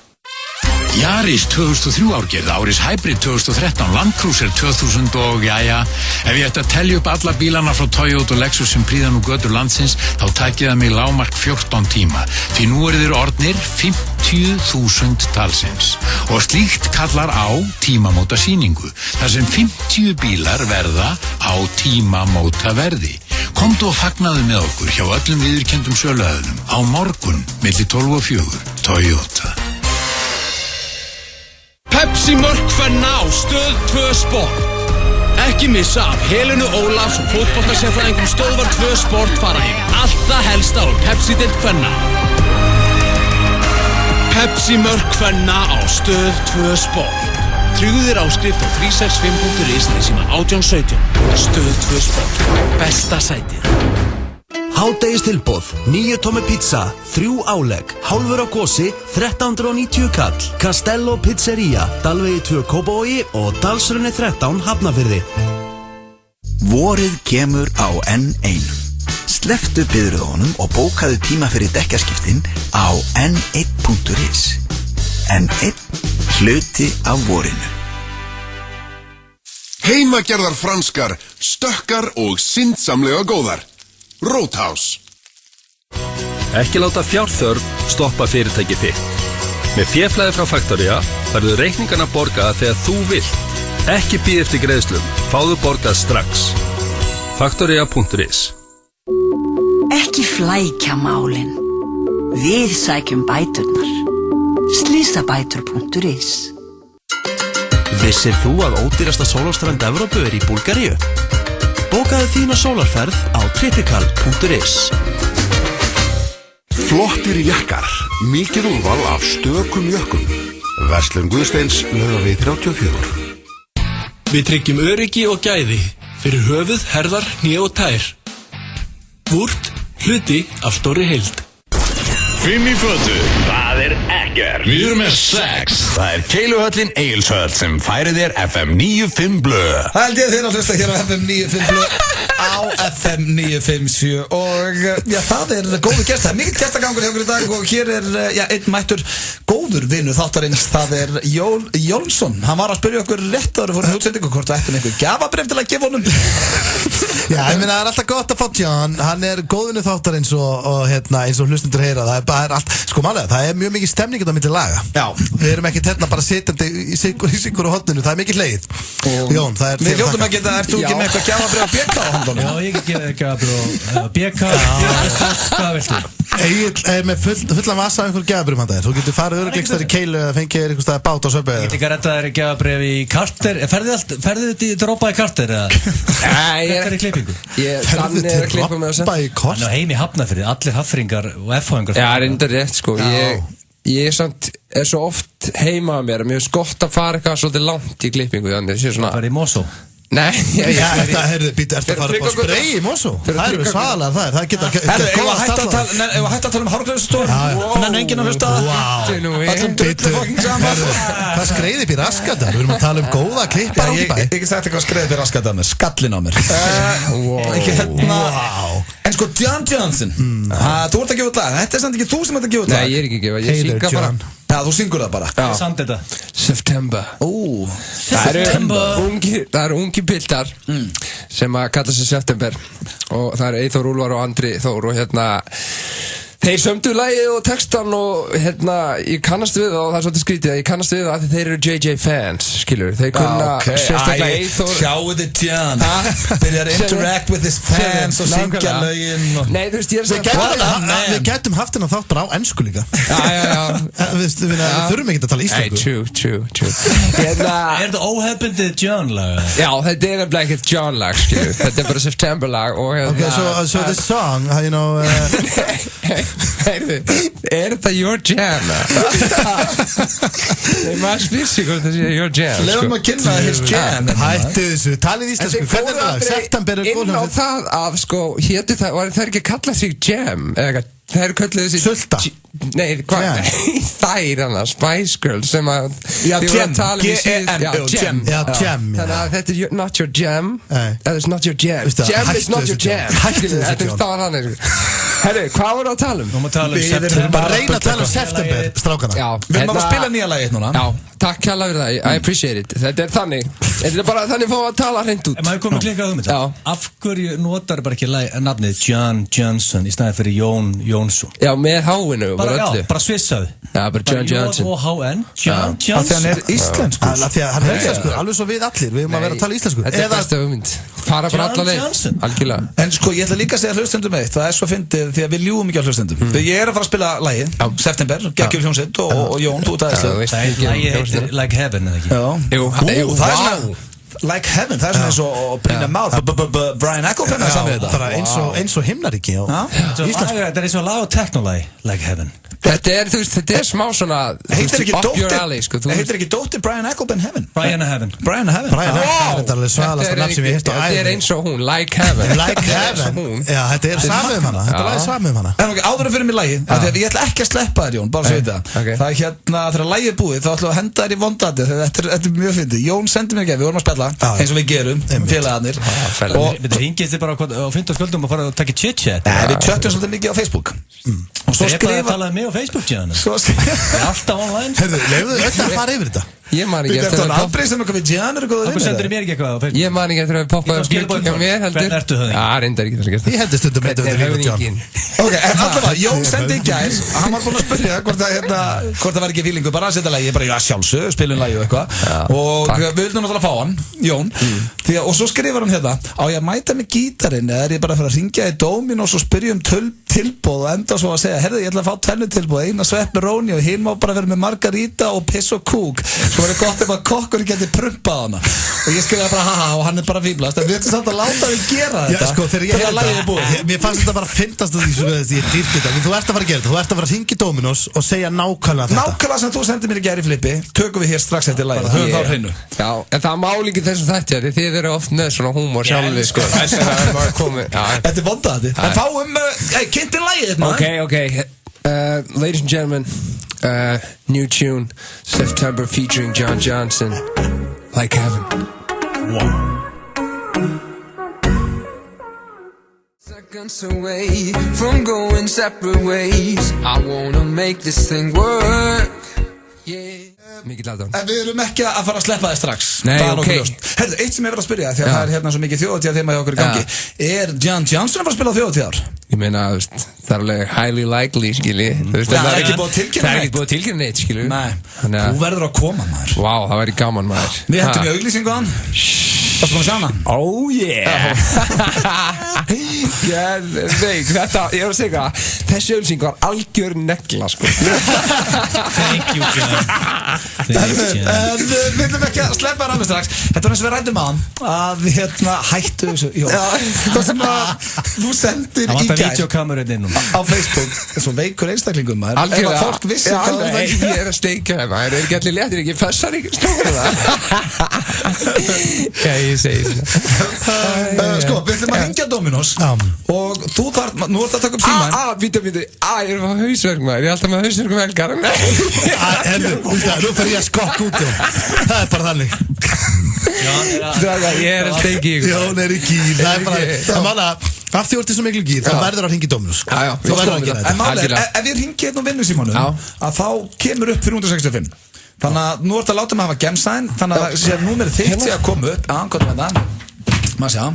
Yaris 2003 árgerð, Áris Hybrid 2013, Land Cruiser 2000 og ef ég ætti að telja upp alla bílana frá Toyota og Lexus sem prýða nú götur landsins, þá tækir það mig lágmark 14 tíma, því nú eru þeir orðnir 50.000 talsins og slíkt kallar á tímamóta sýningu, þar sem 50 bílar verða á tímamóta verði. Komdu og fagnaðu með okkur hjá öllum viðurkenndum söluaðilum á morgun milli 12 og 4, Toyota. Pepsi Mörk fenna á Stöð 2 Sport. Ekki missa af Helenu Ólafs og fótboltasérfræðingum Stöðvar 2 Sport fara yfir allt það helsta úr Pepsi-deild kvenna. Pepsi Mörk fenna á Stöð 2 Sport. Tryggðu þér áskrift á 365.is eða síma 1817. Stöð 2 Sport. Besta sætið. Hádegistilboð, 9 tómmu pizza, 3 álegg, hálfur á Gosi, 1390 kall. Castello Pizzeria, Dalvegi 2 Kópavogi og Dalsrunni 13 Hafnarfirði. Vorið kemur á N1. Slepptu biðröðunum og bókaðu tíma fyrir dekkaskiptin á n1.is. N1, hluti af vorinu. Heimagerðar franskar, stökkar og syndsamlega góðar. Roadhouse. Ekki láta fjárþörf stoppa fyrirtæki þitt. Með féflæði frá Faktoría verður reikningarna borgað þegar þú vilt. Ekki bíð eftir greiðslum, fáðu borgað strax. Faktoría.is. Ekki flækja málin. Við sækjum bæturnar. Slysabætur.is. Vissir þú að ódýrasta sólarströnd Evrópu í Búlgaríu? Bókaðu þína sólarferð á tripical.is. Flottir jakkar, mikið úrval af stökum jökkum. Verslun Guðsteins, Laugavegi 34. Við tryggjum öryggi og gæði fyrir höfuð, herðar, hné og tær. Vúrt, hluti af stóri heild. 5 í fötu. Það ekkert. Við erum með 6. Það Keiluhöllin Egilshöll sem færir þér FM 95 blöð. Það held ég þér að hlusta hér á FM 95 blöð á FM 957 og já, það góðu gest, það mikill gestagangur hjá okkur í dag og hér einn mættur góður vinur þáttarins, það Jónsson. Hann var að spyrja okkur rétt áður fyrir útsendingu hvort það ættum einhver gjafabrif til að gefa honum. Já, ég meina, það alltaf gott að fá John, hann góð vinur þáttarins og eins og hlustundur heyra, það allt, sko málega, það mjög mikið stemning á milli laga. Já. Við erum ekki bara sitjandi í sigur og hotninu, það mikið leið. Jón, það við hljóttum ekki að ert þú ekki með eitthvað gjafabrif að BK á handunum? Já, ég ekki með gjafabrif á BK. Hvað viltu? Egil með fullan vasa af einhverjum gjafabrifum hann þér. Þú getur farið öruggleikst í Keilu eða fengið einhvers staðar bát á Sörbæði. Ég get ekki að redda þér gjafabrif í Carter. Ferðið þið droppa í Carter eða? Nei, ég er í klippingu. Þannig er að klippa með þessu. Hann er heim í Hafnarfirði, allir hafringar og F-háingar. Já, reyndar rétt sko. Ég samt svo oft heima að mér. Mér finnst gott að fara eitthvað svolítið langt í klippingu. Þannig að það er í Mosó. Nei, þetta ertu að fara upp á sprey í Mosó. Það svalar það geta Ef að hætta að tala hárgreiðslustofu en enginn að hlusta allum drullu fucking saman. Hvað skreiði upp í raskatar? Við erum að tala góða klippar Ég ekki sagt eitthvað skreiði upp í raskatar með skallin á mér. En sko John Johnson, þú ert að gefa út lag. Þetta samt ekki þú sem ert að gefa út lag. Nei, ég er ekki að gefa, ég synga bara. Já, þú syngur það bara. Hvað er samt þetta? September. Það eru ungi piltar sem að kalla sig September og það eru Eyþór Úlfar og Andri Þór og þeir sömdu lagið og textan og ég kannast við það og það er svolítið skrítið að ég kannast við það af því þeir eru JJ fans, skilur. Þeir kunna sérstaklega Eyþór. Sjáu þið John, byrjar að interact with his fans og syngja lögin. Nei, þú veist, ég er Við getum haft hennar þátt bara á ensku líka. Já. Við þurfum ekki að tala íslensku. True. Er þetta óhefbundið John lag? Já, þetta er nefnilega ekkert John lag, skilur. Þetta er bara September lag og Okay, so this song, you know... Er þetta your jam? Nei, maður spyr sig hvort það sé your jam. Leðum að kynna his jam. Hættu þessu, talið íslensku. Hvernig er það? September er inn á það að sko, hétu það, var það ekki að kalla sig jam eða eitthvað. Það eru kölluð þessi... Sulta? Nei, hvað? Þær hana, Spice Girls sem að... Já, Jam. Jam. Jam. Þannig að þetta er not your jam. That is not your jam. Jam is not your jam. Þetta er stáðan hann. Herru, hvað voru að tala um? Við erum að reyna að tala um September, strákana. Já. Við erum að spila nýja lagið núna. Já, takk kærlega fyrir það. I appreciate it. Þetta er þannig. Þetta er bara þannig að fá að tala hreint út. Maður komið að klikka á þetta. Af hverju notar bara ekki nafnið John Johnson í staðið fyrir Jón Jónsson? Já, með H-inu og bara öllu. Bara svissaði. Já, bara John Johnson. J-O-H-N, John Johnson. Þegar hann er íslenskur. Þegar hann er íslenskur, alveg svo við allir. Við erum að vera að tala íslenskur. Þetta er besta hugmynd. Fara bara alla leið. Algjörlega. En sko, ég ætla líka að segja hlustendum eitt. Það er svo fyndið því að við ljúum ekki á hlustendum. Ég er að fara að spila lagið, September, geggjur hljómsveit og Jón, þú heitir Like Heaven, eða ekki? Jú, það er svona Like Heaven, það er svona eins og Brynja Már, Brian Eckelfen er saman við þetta. Bara eins og himnaríki á íslensku. Það er eins og lag og technolagi, Like Heaven. Þetta er, þú veist, þetta er smá svona up your alley, sko. Heitir ekki dóttir Brian Eckelfen Heaven? Brian Heaven. Brian Heaven. Brian Heaven, þetta er alveg svalasta nafn sem ég heilt á æði. Þetta er eins og hún, Like Heaven. Like Heaven. Já, þetta er samið hana. Þetta er lagið samið hana. En ok, áður að fyrir mig lagið, ég ætla ekki að sleppa þér, Jón, bara svo veit það. Það er hérna, þegar lagið er búið, þá ætlum við að henda þér í vondandi, þetta er mjög fyndið. Jón sendi mér ekki, við vorum að spjalla, eins og við gerum, félagarnir. Við hringið þið bara á 15 kvöldum og fara að taka chit-chat. Nei, við chattum svolítið mikið á Facebook. Og svo talaði mig á Facebook, Ján. Alltaf online. Herðu, leiðu þau öll að fara yfir þetta? Ég man ekki eftir að aldrei sem eitthvað við Jan eru góður Þú sendur mér ekki eitthvað á Facebook? Ég man ekki eftir að poppa á bíl hjá mér heldur. Hvernig ertu höfðing? Já, reyndar ekki þess að gera. Ég heldur stundum eitthvað við líka Jan. Ok, en allavega, Jón sendi í gær. Hann var búinn að spyrja hvort það var ekki fílingu bara að setja lagi. Ég bara, já sjálfsög, spilum lagi og eitthvað. Og við vildum náttúrulega fá hann, Jón. Og svo skrifar hann hérna, á ég að mæta með gítarinn eða er ég bara að fara að hringja í Dominos og spyrja tilboð og enda svo að segja, herðu, ég ætla að fá tennutilboð, eina svepperoni og hinn má bara vera með margarita og piss og kúk. Svo var það gott ef að kokkurinn geti prumpað hana. Og ég skrifaði bara haha og hann er bara fíblast. En við ættum samt að láta þig gera þetta. Já, sko, þegar ég lagið er búið. Mér fannst þetta bara að fyndast að því að ég dýrti þetta. Þú ert að fara að gera þetta. Þú ert að fara að hringja í Dominos og segja nákvæmlega þetta. Nákvæmlega sem þú sendir mér í gær í flippi, tökum við hér strax eftir lagið. Höfum þá hreinu. Já, en það má líka þessum þætti að þið eru oft með svona húmor sjálfið, sko. Þetta er vondaði. En fáum kynntin lagið, maður. Ok. Ladies and gentlemen, new tune, September featuring John Johnson, Like Heaven. Wow. Seconds away from going separate ways. I wanna make this thing work. Yeah. Mikið laðan. En við erum ekki að fara að sleppa þið strax. Nei, ok. Herðu, eitt sem ég verið að spyrja, því að það er hérna svo mikið þjóðatíðar þema hjá okkur í gangi. Er John Johnson að fara að spila á þjóðatíðar? Ég meina, það er alveg highly likely, skilji. Það er ekki búið að tilkynna neitt. Það er ekki búið að tilkynna neitt, skilju. Nei, þú verður að koma, maður. Vá, það væri gaman, maður. Við hentum í auglýsingu á hann. Varstu búin að sjá hana? Oh yeah. Þetta, ég var að segja þessi auglýsing var algjör negla, sko. Thank you, John. En við viljum ekki að sleppa þér alveg strax. Þetta var eins og við ræddum á hann að við hættu þessu. Það sem að þú sendir í gær. Það vantar videokamerun inn á Facebook. Svo veikur einstaklingum, maður. Algjörlega. Ef að fólk vissi hvað það er. Ég er að steikja það, maður. Er ekki allir léttir, ekki fessar ekki stóra það. Ég segi það. Sko, við ætlum að hringja Dominos og þú þarf, nú ert að taka upp símann. Vítu, ég er að fá hausverk, maður. Ég er alltaf með hausverk helgar. Nú fer ég að skokka út það er bara þannig. Ég er að steikja ykkur. Jón er í gír. Það er bara, manna, af því orðið svo miklu gír, þá verður að hringja Dominos. Þú verður að gera þetta. En málega, ef ég hringi hérna á vinnusímanum, að þá kemur upp 465. Þannig að nú ert að láta mig að hafa gemsæn. Þannig að sé númerið þitt sé að koma upp. Hvað er þetta? Maður sjá.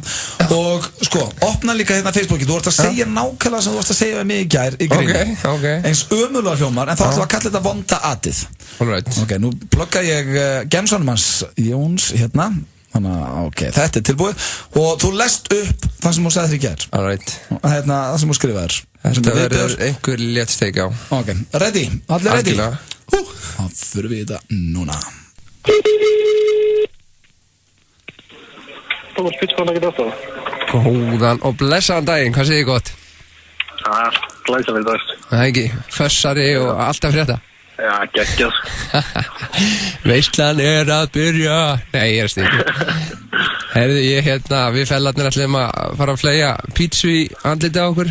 Og sko, opna líka hérna Facebooki. Þú ert að segja nákvæmlega sem þú ert að segja mig í gær í gríni. Eins ömulega hljómar. En þá ætlum við að kalla þetta vonda atið. Ok, nú plugga ég gemsænum hans Jóns hérna. Þannig að, ok, þetta er tilbúið. Og þú lest upp það sem þú sagði þér í gær. Hérna, það sem þú skrifaðir. Þetta verður einhver létt steik á. Ok, ready? Allir ready? Þá fyrir við þetta núna. Thomas Pitsson ekki þetta? Góðan og blessaðan daginn, hvað segir þið gott? Glæsileg dag. Það ekki, fössari og alltaf frétta? Já, geggjað. Veislan er að byrja. Nei, ég er stík. Herðu, ég við fellarnir ætlum að fara að fleia pítsu í andliti á okkur.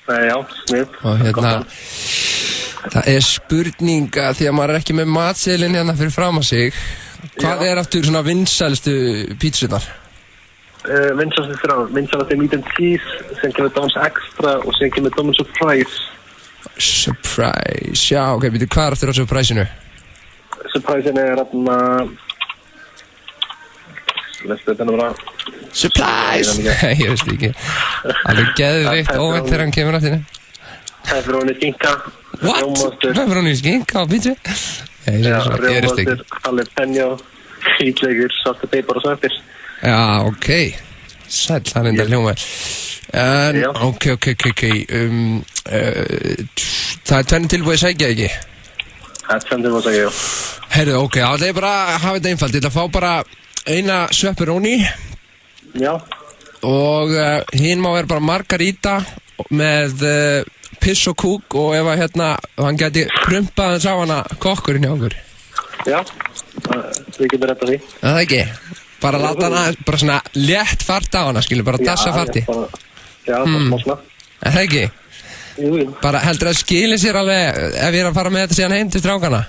Já, snið. Og það er spurninga því að maður er ekki með matseðlinn hérna fyrir fram að sig. Hvað er aftur svona vinsælustu pítsunar? Vinsælustu meat and cheese, sem kemur Domino's Extra og sem kemur Domino's Surprise. Surprise, já, ok, veitu hvað er aftur á surpriseinu? Surpriseinu er lestu þetta bara Surprise! Nei, ég veist ekki. Alveg geðveikt óvænt þegar hann kemur aftur. Pepperoni skinka. What? Pepperoni skinka á pítsu? Já, rjómaður, jalapeno, hvítleikur, saltur, pipar og sveppir. Já, ok. Sæll, það er enda hljómaður. Ok. Það er tvenni tilbúið sækja, ekki? Það er tvenni tilbúið sækja, já. Herru, ok, það er bara að hafa þetta einfalt. Ég ætla að fá bara eina svepperoni. Já. Og hinn má vera bara margarita með piss og kúk og ef að hann geti prumpað hans á hana kokkurinn hjá okkur. Já, við getum rétt að því. Það ekki? Bara láta hana, bara svona létt fart á hana, skilur, bara dassa farti. Já, bara svona. Það ekki? Jú. Bara heldur að skili sér alveg ef ég er að fara með þetta síðan heim til strákana?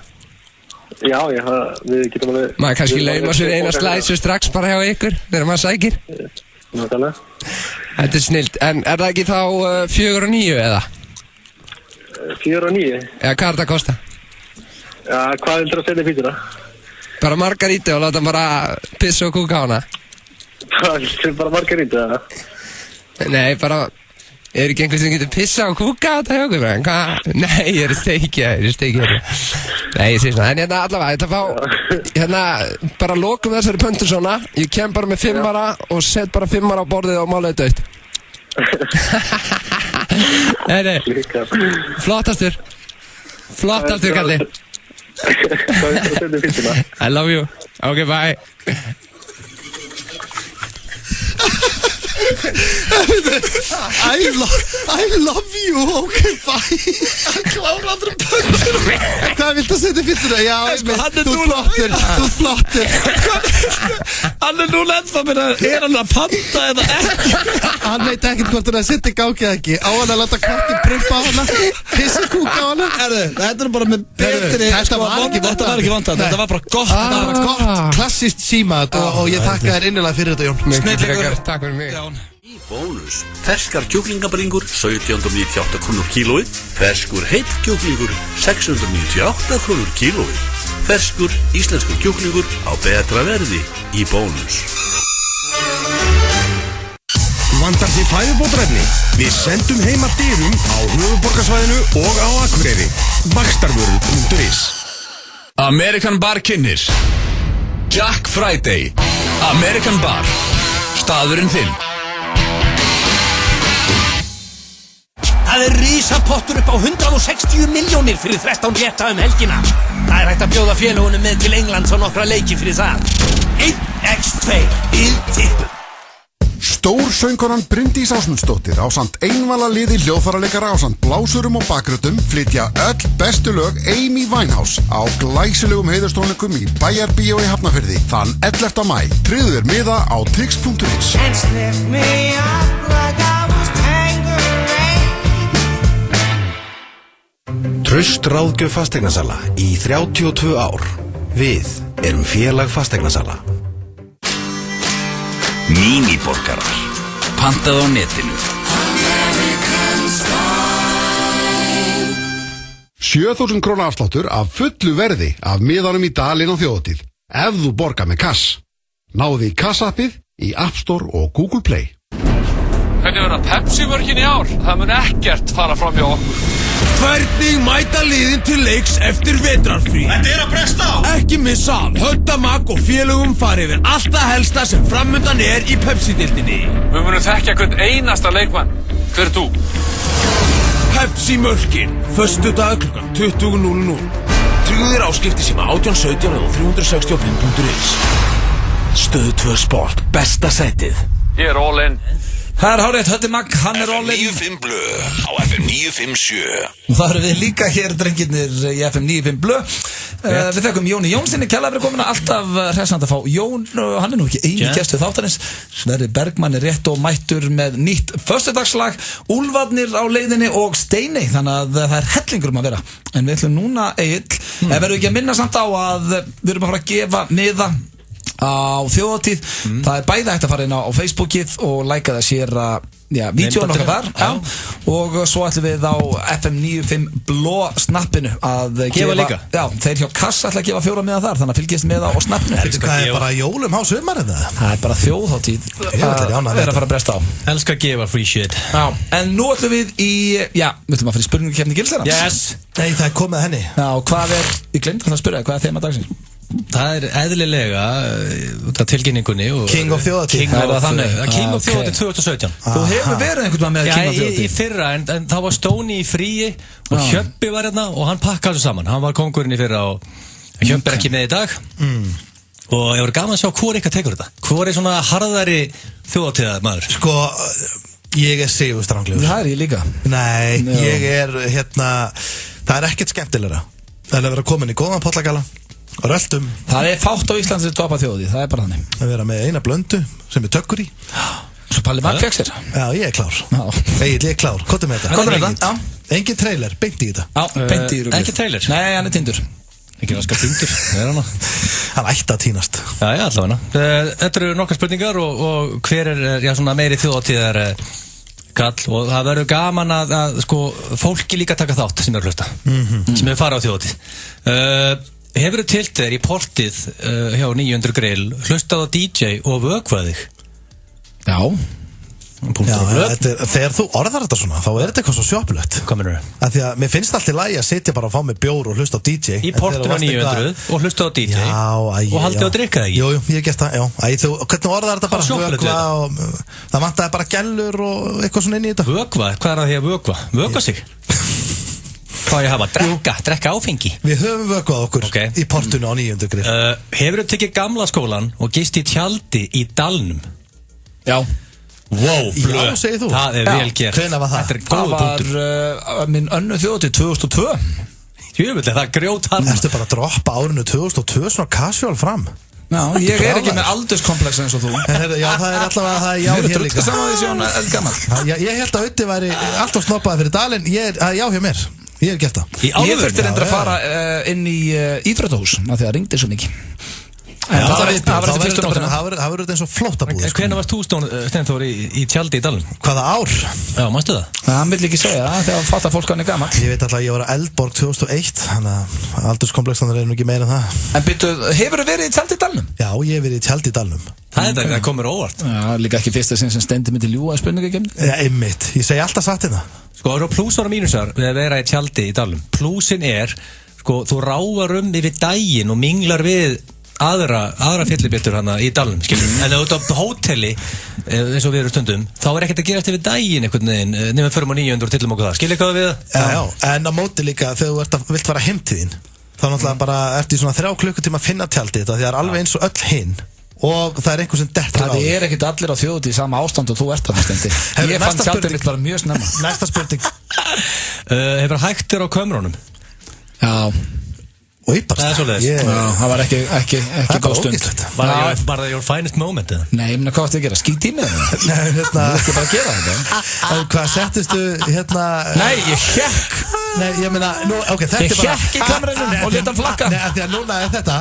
Já, við getum alveg... Maður kannski lauma sér eina slæsu strax bara hjá ykkur þegar maður sækir. Nákvæmlega. Þetta er snilt, en er það ekki þá 4 og 9 eða? 4 og 9? Já, hvað er þetta að kosta? Já, hvað vildur að setja í pítsuna? Bara margarítu og láta bara pissa og kúka á hana. Bara margarítu eða? Nei, bara... Er ekki einhvers sem getur pissa og kúka á þetta hjá okkur? Hvað? Nei, ég er steikja. Nei, ég sé svona. En allavega, ég ætla að fá... bara lokum þessari pöntu svona. Ég kem bara með 5-ara og set bara 5-ara á borðið og málaði dött. Nei. Flottastur, kalli. I love you. Ok, bye. I love you, ok, bye. Klára andra pöntur. Hvað viltu að setja fyrir það? Já, þú flottir. Hann núna ennþá mér að hann að panta eða ekki? Hann veit ekkert hvort hann að setja í gangi eða ekki. Á hann að láta kvartin prumpa á hana, pissa kúka á hana. Þetta bara með betri. Þetta var ekki vantað. Þetta var bara gott. Þetta var gott, klassist símat og ég þakka þér innilega fyrir þetta, Jón. Snillingur, takk fyrir mig. Í Bónus, ferskar kjúklingabringur 1798 krónur kílóið, ferskur heill kjúklingur 698 krónur kílóið, ferskur íslenskur kjúklingur á betra verði í Bónus. Vandar þið fæðubótarefni? Við sendum heim að dyrum á höfuðborgarsvæðinu og á Akureyri. Vaxtarvörur.is. American Bar kynnir Jack Friday. American Bar, staðurinn þinn. Það risapottur upp á 160 milljónir fyrir 13 rétta helgina. Það hægt að bjóða félagunum með til Englands á nokkra leiki fyrir það. 1x2 í tippum. Stórsöngkonan Bryndís Ásmundsdóttir ásamt einvala liði hljóðfæraleikara ásamt blásurum og bakgrötum flytja öll bestu lög Amy Winehouse á glæsilegum heiðurstónleikum í Bæjarbíói Hafnarfirði þann 11. maí. Tryggðu þér miða á tix.is. Traust ráðgjöf fasteignasala í 32 ár. Við erum félag fasteignasala. Míniborgarar. Pantað á netinu. 7.000 króna afsláttur af fullu verði af miðanum í dalinn á þjóðatíð. Ef þú borgar með kass. Náðu í kassappið í App Store og Google Play. Hvernig verða Pepsi-vörkin í ár? Það mun ekkert fara fram hjá okkur. Hvernig mæta liðin til leiks eftir vetrarfrí? Þetta er að bresta á! Ekki missa af, Höttamag og félögum fari yfir allt það helsta sem framundan er í Pepsi-dildinni. Við munum þekkja hvern einasta leikmann. Hver þú? Pepsi-mörkin, föstudag klukkan 20:00. Tryggðu þér áskipti síma 1817 og 365.is. Stöð 2 Sport, besta sætið. Ég er all in. Það er hárið, Hötti Magg, hann er all in. FM 95 Blö á FM 957. Og það eru við líka hér, drengirnir, í FM 95 Blö. Við þekkum Jóni Jónssoni, kærlega fyrir komuna, alltaf hressandi að fá Jón, hann er nú ekki eini gestur þáttarins. Sverrir Bergmann er rétt og mættur með nýtt föstudagslag, Úlfarnir á leiðinni og Steiney, þannig að það er hellingur að vera. En við ætlum núna, Egill, verðum ekki að minna samt á að við erum að fara að gefa miða á þjóðatíð. Það er bæði hægt að fara inn á Facebookið og læka það sér vídeóin okkar þar og svo ætlum við á FM 95 Blå snappinu að gefa líka. Já, þeir hjá Kassa ætla að gefa 4 miða þar, þannig að fylgjast með á snappinu. Það er bara jólum á sumar eða? Það er bara þjóðhátíð að vera að fara að bresta á. Elskar að gefa free shit. Já, en nú ætlum við í, við ætlum að fara í spurningakefni Gilsarans. Yes. Nei, það er komið henni. Já, hvað er, ég gleymdi að spyrja, hvað er þema dagsins? Það er eðlilega út af tilkynningunni King of Þjóðatíð. King of Þjóðatíð 2017. Þú hefur verið einhvern veginn með King of Þjóðatíð? Í fyrra, en þá var Stóni í fríi og Hjöppi var hérna og hann pakkaði þessu saman. Hann var kongurinn í fyrra og Hjöppi er ekki með í dag. Og ég voru gaman að sjá hvor eitthvað tekur þetta. Hvor er svona harðari þjóðatíðar maður? Sko, ég er sigurstranglegur. Það er ég líka. Nei, ég er það er ekkert skemmtilegra. Það er að vera komin í góðan pollagala. Röldum. Það er fátt á Íslandi sem topa þjóði, það er bara þannig. Að vera með eina blöndu sem er tökkur í. Svo Palli Magg fékk sér. Já, ég er klár. Egil, ég er klár. Kottum með þetta. Kottum með þetta. Engin trailer, beint í þetta. Já, beint í rúglið. Ekki trailer? Nei, hann er tindur. Ekki raskar tindur, það er hann. Hann ætti að tínast. Já, allavega. Þetta eru nokkar spurningar og hver er svona meiri þjóðatíðar kall og það verður gaman að sko, fólki líka taka þátt sem er að hlusta. Sem er farið á þjóðatíð. Hefur þú tilt þér í portið hjá 900 grill, hlustað á DJ og vökvað þig? Já. Þegar þú orðar þetta svona, þá er þetta eitthvað svo sjoppulegt. Hvað mennur það? Því að mér finnst alltaf í lagi að sitja bara og fá mig bjór og hlusta á DJ. Í portinu á 900 og hlusta á DJ. Og haldið að drikka það ekki? Jú, ég hef gert það, já. Hvernig orðar þetta bara vökva og það vantaði bara gellur og eitthvað svona inn í þetta. Vökva? Hvað er það því að vökva? Vökva sig? Hvað ég hafa? Drekka áfengi? Við höfum vökvað okkur í portinu á 900 grill. Hefur þú tekið gamla skólan og gist í tjaldi í dalnum? Já. Wow, blöð. Já, segir þú. Það er vel gert. Hvenær var það? Þetta er góð punktur. Það var minn önnu þjóðatíð 2002. Jöfull, það er grjótharður. Ertu bara að droppa árinu 2002 svona casual fram? Já, ég er ekki með aldurskomplex eins og þú. Já, það er allavega, það er já hér líka. Þú saman því sem hann er gammal. Ég held að Öddi væri alltaf snoppaði fyrir dalinn, það er já hjá mér. Ég hef gert það. Ég þurfti reyndar að fara inn í íþróttahús, af því að ringdi svo mikið. Það verður þetta eins og flóttabúð. Hvernig varst þú Steinþór í tjaldi í dalinn? Hvaða ár? Já, manstu það? Það vil ekki segja það, þegar fattar fólk hann er gammal. Ég veit alltaf að ég var að Eldborg 2001, þannig að aldurskomplexanir er nú ekki meira en það. En byrju, hefur þú verið í tjaldi í dalnum? Já, ég hef verið í tjaldi í dalnum. Það komur óvart. Já, líka ekki fyrsta sinn sem Steindi myndi ljúga spurningakefni. Já, einmitt, ég segi alltaf satt hérna. Sko, það eru plúsar og mínusar við að vera í tjaldi í dalnum. Plúsin er, sko, þú rágar yfir daginn og minglar við aðra fyllibittur hana í dalnum, skilur. En ef þú ert á hóteli, eins og við erum stundum, þá er ekkert að gerast yfir daginn einhvern veginn, nema förum á 900 og tillum okkur það. Skilur hvað við það? Já, en á móti líka, þegar þú vilt fara heim til þín, þá náttúrulega bara ertu í svona 3 klukkutíma að finna tjaldi þetta, því það er alveg eins og öll hinn. Og það er einhver sem dettur á. Það er ekkert allir á þjóðutíð í sama ástand og þú ert þarna, Steindi. Ég fann tjaldið mitt bara mjög snemma. Næsta spurning. Hefur hægt þér á kömrunum? Já. Og ég bara það er svoleiðis. Það var ekki góð stund. Var það your finest moment? Nei, menn hvað varstu að gera? Skít í mig það? Nei, þú ekki bara að gera þetta. Hvað settistu hérna? Nei, ég hjekk. Nei, ég meina, ok, þetta er bara ég hjekk í kamerunum og leta hann flakka. Nei, því að núna er þetta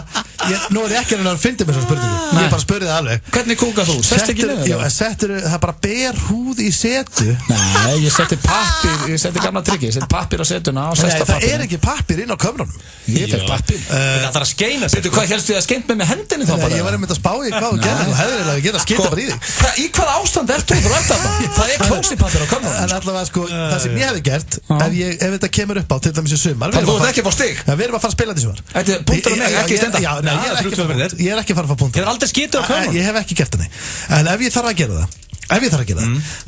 nú er ég ekki að finna mér svo spurningu. Ég bara spurði það alveg. Hvernig kúkað þú? Sest ekki niður? Já, settur það bara ber húð í setu? Nei, ég setti pappir, ég setti gamla tryggi, ég setti pappir á setuna og sesta pappir. Nei, það er ekki pappir inn á kömrunum. Ég fekk pappir. Það þarf að skeina sig. Veitu hvað helst þið að skeint með hendinni þá bara? Ég var einmitt að spá í hvað þú gerði. Þú hefðir eiginlega að geta skita bara í þig. Í hvaða ástand ert þú fyrir þetta? Það er klósipappir á kömrunum. En allavega sko, það sem ég hefði gert, ef þetta kemur upp á til dæmis í sumar. Þú ert ekki að fá stig? Já, við erum að fara að spila þetta í sumar. Þetta er punktur á mig, ekki Steinda. Já, nei, ég er ekki að fara að fá punktur. Ég hef aldrei skitið á kömrunum. Ég hef ekki gert það, nei. En ef ég þarf að gera það,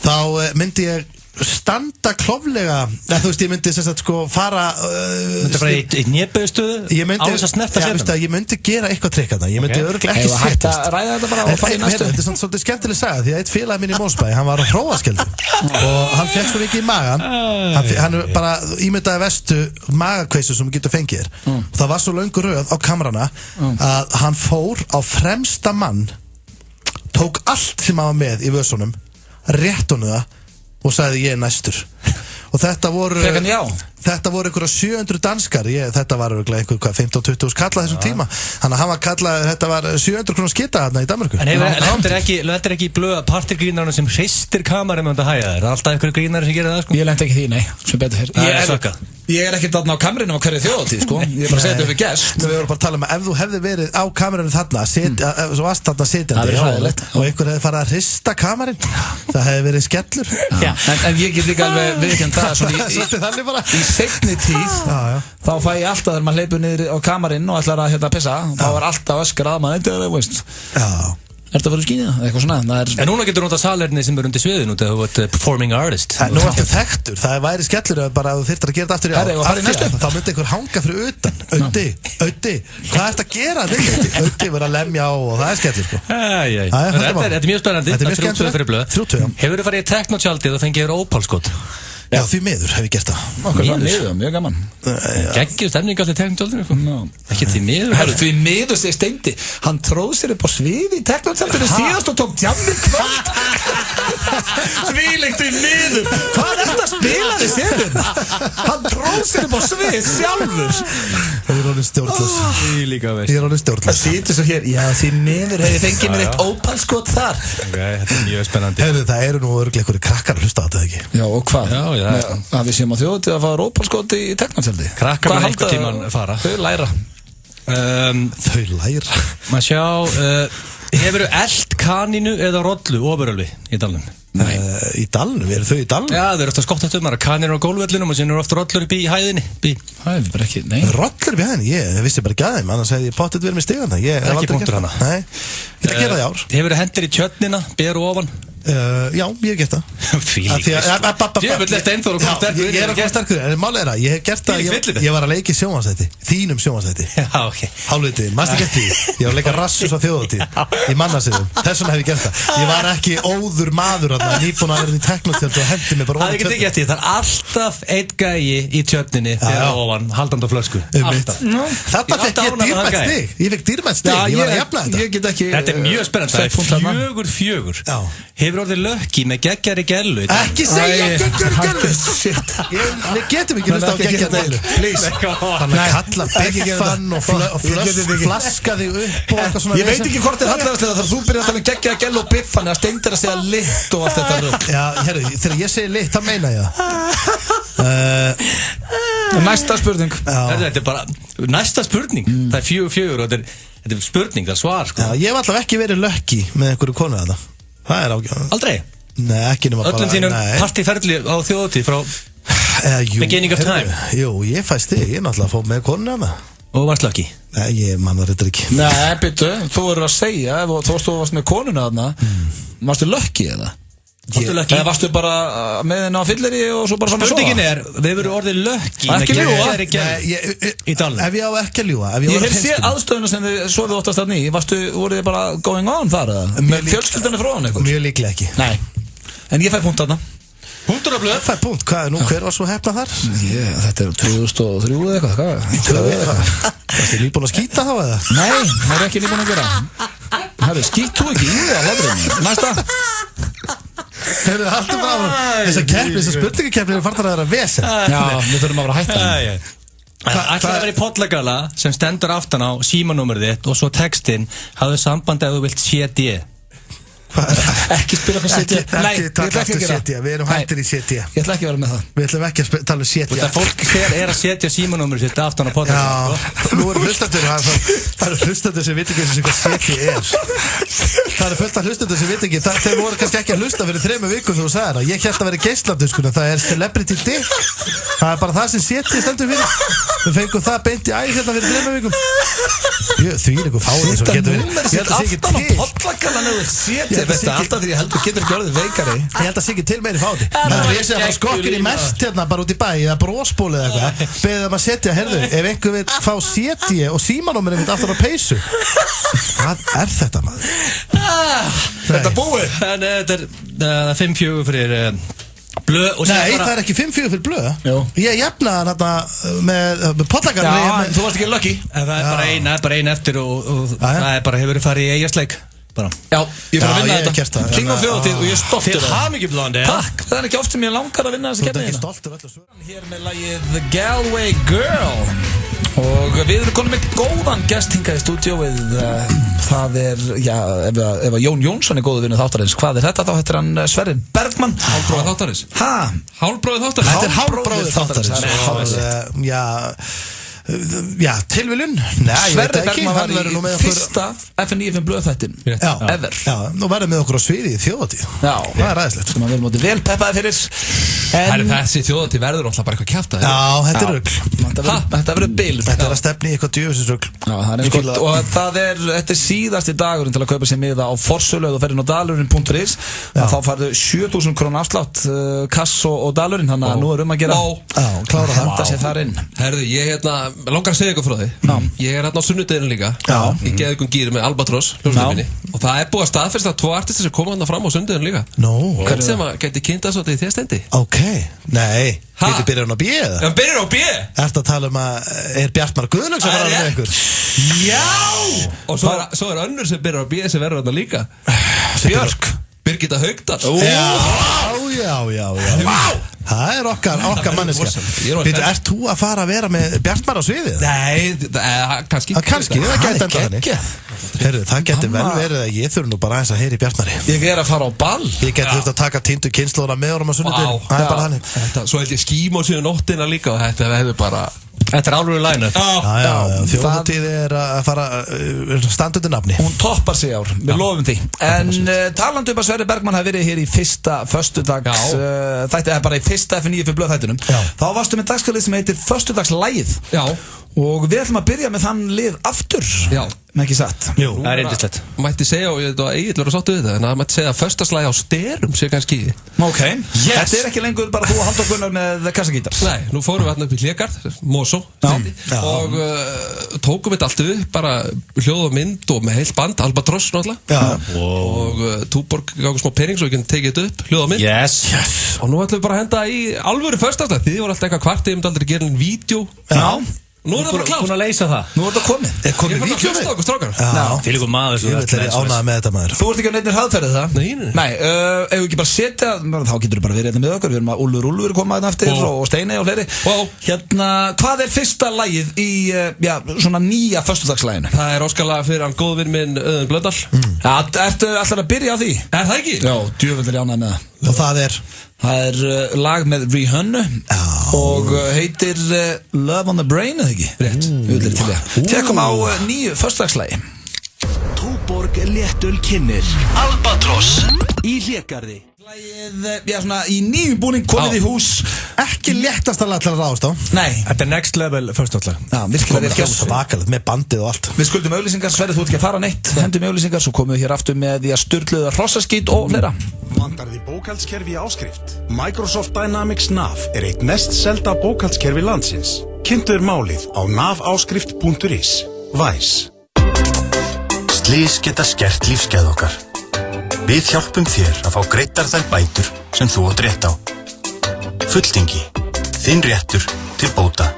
þá myndi ég standa kloflega, þú veist, ég myndi sem sagt sko fara myndi bara í néböðstöðu á þess að snerta sér ég myndi gera eitthvað trikk að það, ég myndi örugglega ekki setjast. Hægt að ræða þetta bara og fara í næstu. Þetta er svolítið skemmtileg saga, því að eitt félag minn í Mósbæ, hann var á hróaskjöldu og hann fekk svo mikið í magan, hann bara ímyndaði vestu magakveisu sem getur fengið þér. Það var svo löngu röð á kamrana að hann fór á fremsta mann, tók allt sem hann var með í vösunum, rétt honum það og sagði ég er næstur. Og þetta voru einhverja 700 danskar, þetta var einhverja 15-20 skalla þessum tíma. Þannig að hann var kallað, þetta var 700 krónar skita þarna í Danmörku. En lendir ekki í blöða partygrínarinn sem hristir kamerun með þetta hæða? Er alltaf einhverju grínari sem gerir það sko? Ég lendi ekki því, nei, sem betur hér. Ég er ekki þarna á kamerunum á hverju þjóðatíð sko. Ég er bara að setja upp í gest. Við vorum bara að tala um að ef þú hefði verið á kamerunum þarna, svo varst þarna sitjandi og einhver hefði farið að hrista kamerun, það hefði verið skellur. En ég get líka alveg viðurkennt það svona í seinni tíð, þá fæ ég alltaf þegar maður hleypur niður á kamerinn og ætlar að pissa, þá var alltaf öskrað maður, veist. Er þetta að vera skýnið? Eitthvað svona. En núna getur þú notað salerni sem er undir sviðin út af þú ert performing artist. Nú ertu þekktur, það væri skellur bara að þú þyrftir að gera þetta aftur í þá myndi einhver hanga fyrir utan. Öddi, hvað ert að gera þetta? Öddi verður að lemja á og það er skellur sko. Þetta er mjög spennandi. Þetta er mjög skemmtilegt. Hefur þú farið í teknotjaldið og fengið þér ópálskot? Já, því miður hef ég gert það. Mjög gaman. Geggjur stemning allir teknotjaldinu. Ekki því miður. Herru, því miður segir Steindi, hann tróð sér upp á sviði í teknotjaldinu síðast og tók djammið kvöld. Svílíkt því miður. Hvað er þetta að spila þið sér? Hann tróð sér upp á svið sjálfur. Ég er orðin stjórnlaus. Ég er orðin stjórnlaus. Það sýtur svo hér, já því miður hef ég fengið mér eitt ópálskot þar. Þetta er mjög spennandi. Það eru nú örugglega einhverjir krakkar að hlusta á þetta ekki. Já, og hvað? Að við séum á þjóðatíð að fara ópálskoti í teknotjaldi. Krakkar með einhver tíman fara. Þau læra. Maður sjá, hefurðu elt kanínu eða rollu ofurölvi í dalnum? Nei. Í dalnum? Eru þau í dalnum? Já, þau eru ofta skottat um kanínur á gólvellinum og síðan eru ofta rollur upp í hæðinni. Það er bara ekki, nei. Rollur upp í hæðinni? Ég vissi bara ekki að þeim, annars hefði ég pottet verið með stiganda. Ekki punktur hana. Nei, ég ætla að gera það í ár. Hefurðu hendir í tjörnina, beru ofan? Já, ég hef gert það. Fílík Ég vil þetta einþór og koma sterkur Ég er að koma sterkur, en málega er það ég hef gert það, ég var að leika í sjónvarpsþætti þínum sjónvarpsþætti hálfviti, mannstu gert því, ég var að leika Rassus á þjóðhátíð í mannasiðum, þess vegna hef ég gert það ég var ekki óður maður nýbúin að vera í teknotjáldu og hendi mig bara ofan tjörninu það er alltaf einn gæi í tjörninni fyrir ofan, haldandi á flösku þetta fekk ég dýrmætt stig ég var að jafna þetta þetta er mjög spennandi, 4-4 hefur orðið lökki með geggjari gellu ekki segja geggjari gellu við getum ekki hlusta á geggjari gellu þannig að kalla Biffan og flaska þig upp og eitthvað svona ég veit ekki hvort hallar þar þú byrjar að tala um geggjari gellu og Biffan það steindir að segja lit og allt þetta rugg já, herru, þegar ég segi lit, það meina ég næsta spurning þetta er bara, næsta spurning það er 4-4 og þetta er spurning, það er svar já, ég hef alltaf ekki verið lökki með einhverju konu að það er ágjörn aldrei? Nei, ekki nema bara öllum þínum partíferðli á þjóðhátíð frá beginning of time jú, ég fæst þig, ég er náttúrulega að fá með konu að það og varst lökki? Nei, ég manna þetta ekki nei, byttu, þú verður að segja ef þú varst með konuna þarna varstu lökki eða? eða varstu bara með henni á fylleri og svo bara svona spurningin er, við verðum orðið lökki ekki ljúa í dalnum ef ég á ekki að ljúa ég hef séð aðstöðuna sem þið sofið oftast þarna í voruð þið bara going on þar eða með fjölskyldunni frá hann eitthvað mjög líklega ekki nei, en ég fæ punkt þarna punktur af blöð fæ punkt, hvað er nú, hver var svo hefna þar? Þetta er 2003 eða eitthvað varstu nýbúin að skýta þá eða? nei, það er ekki nýbúin að gera skýt þú ekki í það næsta þessar keppni, þessar spurningakeppni er farnar að vera vesen já, við þurfum að vera að hætta ætlaði að vera í pollagala sem stendur aftan á símanúmerið þitt og svo textinn hafðu samband ef þú vilt CD ekki spila hvað CD ekki taka aftur CD, við erum hættir í CD ég ætla ekki að vera með það við ætlum ekki að tala um CD þetta fólk er að setja símanúmerið sitt aftan á pollagala nú eru hlustendur það eru hlustendur sem veit ekki hvað CD er það eru fullt af hlustendur sem veit ekki þeir voru kannski ekki að hlusta fyrir 3 vikum þú sagði það ég held að vera geisladuskunum það er celebrity dick það er bara það sem CD stendur fyrir við fengum það beint í æð hérna fyrir 3 vikum því er eitthvað fáið sem getur verið alltaf því ég heldur getur ekki orðið veikari ég held að sé ekki til meiri fáti ég sé að það skokkin í mest hérna bara út í bæ eða brósbóli eða eitthvað beðið að sétja, herðu, ef einhver vil fá CD og símanúmerið mitt aftur á peysu hvað er þetta maður? Þetta búið en þetta er 5-4 fyrir blöð nei, það er ekki 5-4 fyrir blöð ég jafnaði þetta með pollagarni þú varst ekki lucky það er bara ein eftir og það er bara hefur farið í eigasleik já, ég fyrir að vinna þetta King of Þjóðhátíð og ég er stoltur til hamingjum blóndi takk, það er ekki oft sem ég langar að vinna þessi keppni hér með lagið The Galway Girl og við erum konum með góðan gest hingað í stúdíóið það er, já, ef að Jón Jónsson er góðu vinnu þáttarins hvað er þetta þá? Þetta er hann Sverrir Bergmann hálfbróðið þáttarins hálfbróðið þáttarins þetta er hálfbróðið þáttarins já, tilviljun Sverrir Bergmann var í fyrsta FNÍFN blöðþættin ever og verður með okkur á sviði í þjóðhátíð það er ræðislegt sem að við erum mótið vel peppaði fyrir þessi þjóðhátíð verður alltaf bara eitthvað kjafta þetta er rugl þetta verður bil þetta er að stefni í eitthvað djöfisins rugl og þetta er síðasti dagurinn til að kaupa sér miða á forsölu eða ferðin á dalurinn.is þá farðu 7.000 krónu afslátt kass og dalurinn þannig að nú er að gera klára það henda sér þar inn herðu, ég langar að segja eitthvað frá því ég er hérna á sunnudeginu líka í Geðugum Gýri með Albatross og það er búið að staðfesta 2 artistar sem koma hérna fram á sunnudeginu líka hvern sem að geti kynnt að svolítið í þér ok, nei Þetta byrjar hann á B eða? Hann byrjar á B? Ertu að tala um að er Bjartmar Guðlungs að fara með ykkur? Já! Og svo er önnur sem byrjar á B sem verður hann líka Björk Birgitta Haugdal Já Það er okkar manneska Ert þú að fara að vera með Bjartmar á sviðið? Nei, kannski Kannski, það gæti enda þannig Herru, það geti vel verið að ég þurfi nú bara aðeins að heyri Bjartmari Ég er að fara á ball Ég geti þurft að taka týndu kynslóðuna með honum á sunnudegi Það er bara þannig Svo held ég skím á síðan nóttina líka og þetta hefur bara Þetta er alveg læna Þjóðhátíð er að fara standundi nafni Hún toppar sig ár, við lofum því En talandi um að Sverrir Bergmann hafi verið hér í fyrsta föstudags Þætti er bara í fyrsta FNÍ fyrir blöðþættunum Þá varstu með dagskalið sem heitir Föstudagslægið Og við ætlum að byrja með þann lið aftur Ekki satt. Jú, það er yndislegt. Mætti segja, og ég veit að Egill verður sáttu við þetta, en það mætti segja að föstaslagi á styrum sé kannski. Ok, þetta er ekki lengur bara þú og Halldór Gunnar með kassagítar. Nei, nú fórum við hérna upp í Hlégarð, Mosó, og tókum þetta allt upp, bara hljóð og mynd og með heilt band, Albatross náttúrulega, og Túborg gáði smá pening svo við getum tekið þetta upp, hljóð og mynd. Yes. Og nú ætlum við bara að henda í alvöru föstaslag, þið voru alltaf eitthvað kvartið, ég myndi aldrei gera en vídeo. Nú það bara klárt. Búin að leysa það. Nú það komið. Komið vídeo? Ég fann að hlusta okkur strákar. Til ykkur maður sem þetta er ánægð með þetta maður. Þú ert ekki á neittnir hraðferðið það? Nei, ef við ekki bara setja, þá getur við bara verið hérna með okkur. Við erum að Úlfur koma hérna eftir og Steiney og fleiri. Hérna, hvað er fyrsta lagið í, svona nýja föstudagslæginu? Það er óskalag fyrir hann góðvinn minn Auðun Blöndal. Ertu alltaf að byrja á því? Er það ekki? Já, djöfull ánægð með það. Og það er lag með Rihanna og heitir Love on the Brain, eða ekki? Rétt. Tekum á nýju föstudagslægi. Túborg léttul kynnir Albatross í Hlégarði. Lagið, svona í nýjum búning komið í hús. Ekki léttast að allar ráðast á. Nei. Þetta er next level föstudagslag. Já, virkilega vel gert. Svakalegt með bandið og allt. Við skuldum auglýsingar, Sverrir, þú ert ekki að fara neitt. Hendum auglýsingar, svo komum við hér aftur með því að sturluða hrossaskít og fleira. Vantar því bókhaldskerfi í áskrift? Microsoft Dynamics NAV er eitt mest selda bókhaldskerfi landsins. Kynntu þér málið á naváskrift.is. Væs. Slys geta skert lífsgæði okkar. Við hjálpum þér að fá greiddar þær bætur sem þú átt rétt á. Fulltingi. Þinn réttur til bóta.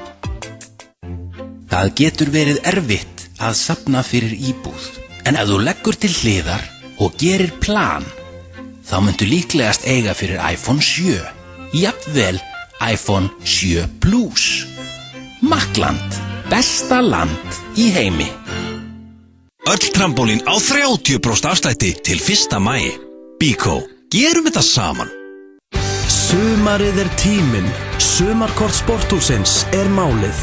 Það getur verið erfitt að safna fyrir íbúð, en ef þú leggur til hliðar og gerir plan, þá myndu líklegast eiga fyrir iPhone 7, jafnvel iPhone 7 Plus. Makkland, besta land í heimi. Öll trampólín á 30% afslætti til 1. maí. Bíkó, gerum þetta saman. Sumarið er tíminn. Sumarkort Sporthúsins er málið.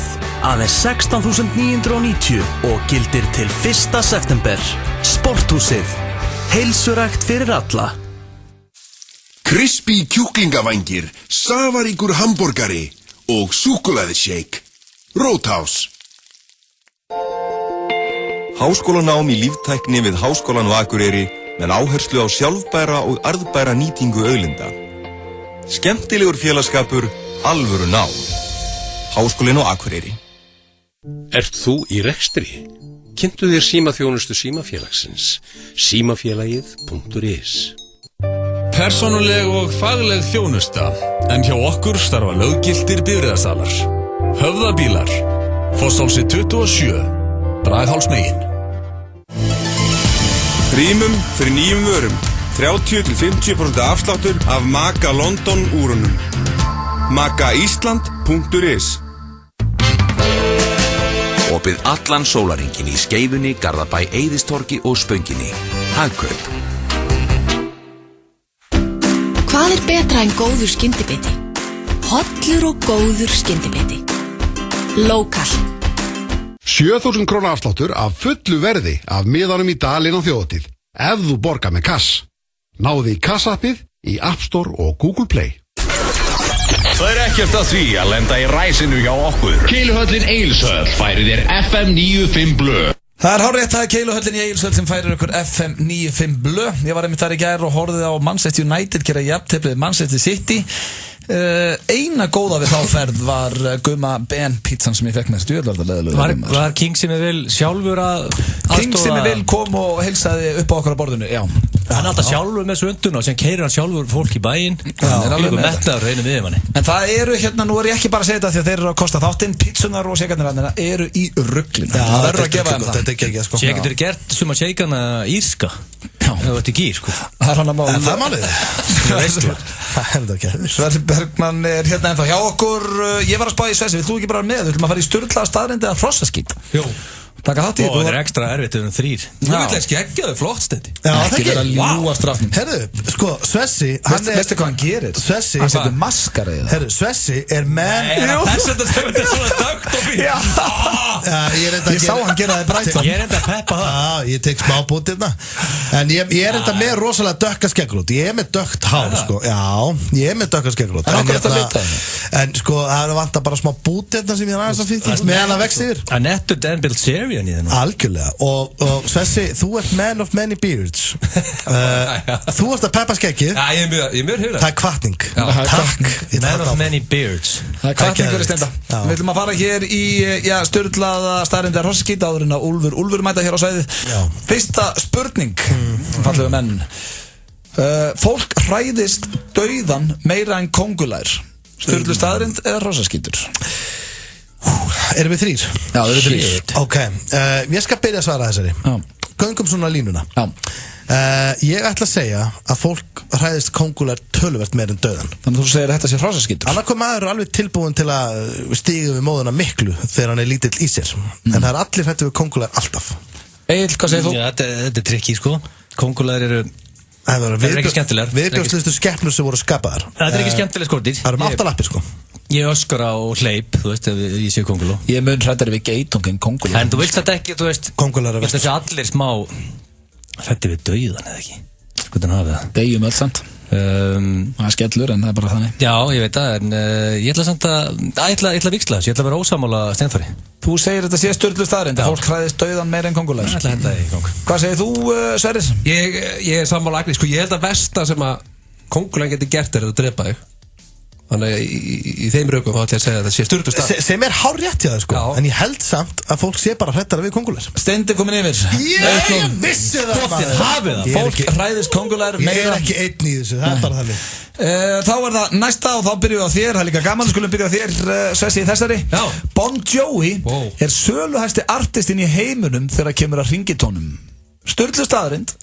Aðeins 16.990 og gildir til 1. september. Sporthúsið. Heilsurækt fyrir alla. Crispy kjúklingavængir, safaríkur hamborgari og súkkulaðishake. Roadhouse. Háskólanám í líftækni við Háskólan á Akureyri með áherslu á sjálfbæra og arðbæra nýtingu auðlinda. Skemmtilegur félagsskapur, alvöru nám. Háskólinn á Akureyri. Ert þú í rekstri? Kynntu þér símaþjónustu símafélagsins. Símafélagið.is. Persónuleg og fagleg þjónusta, en hjá okkur starfa löggiltir bifreiðasalar. Höfðabílar, Fossálsi 27, Braghálsmegin. Rýmum fyrir nýjum vörum. 30-50% afsláttur af Maka London úrunum. Makaísland.is. Opið allan sólarhringinn í Skeifunni, Garðabæ, Eiðistorgi og Spönginni. Hagkaup. Hvað er betra en góður skyndibiti? Hollur og góður skyndibiti. Lokal. 7.000 króna afsláttur af fullu verði af miðanum í dalinn á þjóðatíð. Ef þú borgar með kass. Náðu í kassappið í App Store og Google Play. Það er ekkert að því að lenda í ræsinu hjá okkur. Keiluhöllin Egilshöll færir þér FM 95 Blö. Það er hárrétt, það er Keiluhöllin í Egilshöll sem færir okkur FM 95 Blö. Ég var einmitt þar í gær og horfði á Manchester United gera jafnteflið Manchester City. Eina góða við þá ferð var Guma Ben pizzan sem ég fekk með Var King Simivil sjálfur að King Simivil kom og heilsaði upp á okkur á borðinu, já. Hann er alltaf sjálfur með svönduna og sem keyrir hann sjálfur fólk í bæinn. Það er alveg með metnaður reynum við manni. En það eru hérna, nú er ég ekki bara að segja þetta því að þeir eru að kosta þáttinn, pizzunar og shakernar eru í ruglinu. Það verður að gefa þeim það. Þetta er ekki sko. Shaker getur gert suma shakerna írska. Það var þetta í gýr sko. Það er hann að mála. En það málið. Það er þetta ekki. Sverrir Bergmann er hérna ennþá hjá okkur. Ég var að spá í Svessi, vill þú ekki bara með? Við ætlum að fara í sturlaða staðreyndir að hrossaskít. Jú. Taka þátt í þetta. Það er ekstra erfitt ef við erum 3. Þú veit ekki ekki að það er flott stendi. Já, ekki vera að ljúa strafnum. Herðu, sko, Svessi, veistu hvað hann gerir? Svessi, hann setur maskara í það. Herðu, Svessi er menn. Þess að þetta er svona dögt og fín. Ég sá hann gera það brætt. Ég er enda að peppa það. Já, ég tek smá bútt hérna. En ég er enda með rosalega dökka skeggrót. Ég er með dökkt hár, sko. Já, ég er með dökka skeggrót. En sko, það vantar bara smá bút hérna sem ég er aðeins að fýta. Meðan það vext yfir. Annette Danbill Sherry olían í þið nú. Algjörlega. Og Svessi, þú ert man of many beards. Þú ert að peppa skeggið. Já, ég er mjög hefur það er hvatning. Takk. Man of many beards. Það er hvatningur í stenda. Við ætlum að fara hér í störðlaða staðrindar hrossakýta áður en að Úlfur mæta hér á svæðið. Fyrsta spurning, fallegu menn. Fólk hræðist dauðan meira en kóngulær. Sturlu staðrind eða hrossakýtur? Erum við þrír? Já, við erum þrír. Ok, ég skal byrja að svara þessari. Göngum svona línuna. Ég ætla að segja að fólk hræðist kóngulær töluvert meir en dauðan. Þannig að þú segir að þetta sé hrossakýtur? Annarkoð maður er alveg tilbúin til að stíga við móðuna miklu þegar hann er lítill í sér. En það er allir hrættu við kóngulær alltaf. Egil, hvað segir þú? Já, þetta er trikki, sko. Kóngulær eru ekki skemmtilegar. Viðbjóðslustu skepnur sem voru skapaðar. Þetta er ekki skemmtileg skordýr. Það eru með 8 lappir, sko. Ég öskra og hleyp, þú veist, ef ég sé kónguló. Ég mun hrættari við geitung en kónguló. En þú vilt þetta ekki, þú veist, kóngulóra veist þessi allir smá hrætti við dauðan eða ekki. Hvernig hafa það? Deyjum öll samt. Það er skellur en það er bara þannig. Já, ég veit það, en ég ætla samt ég ætla að víxla þessu, ég ætla að vera ósammála Steinþóri. Þú segir þetta sé sturlu staðrind, að fólk hræðist dauðan meira en kóngulær. Ég ætla að henda það í kóng. Hvað segir þú, Sverrir? Ég er sammála Agni, sko, ég held að versta sem að kóngulær getur gert er að drepa þig. Þannig í þeim rökum þá ætla ég að segja að það sé sturlu staðrind. Sem er hárrétt hjá það, sko. En ég held samt að fólk sé bara hrættara við kóngulær. Steindi komin yfir. Ég vissi það. Fólk hræðist kóngulær meira. Ég er ekki einn í þessu, það er bara þannig. Þá er það næsta og þá byrjum við á þér. Það er líka gaman, skulum byrja á þér, Svessi, í þessari. Bon Jovi er söluhæsti artistinn í heiminum þegar kemur að ringitónum. Sturlu staðrind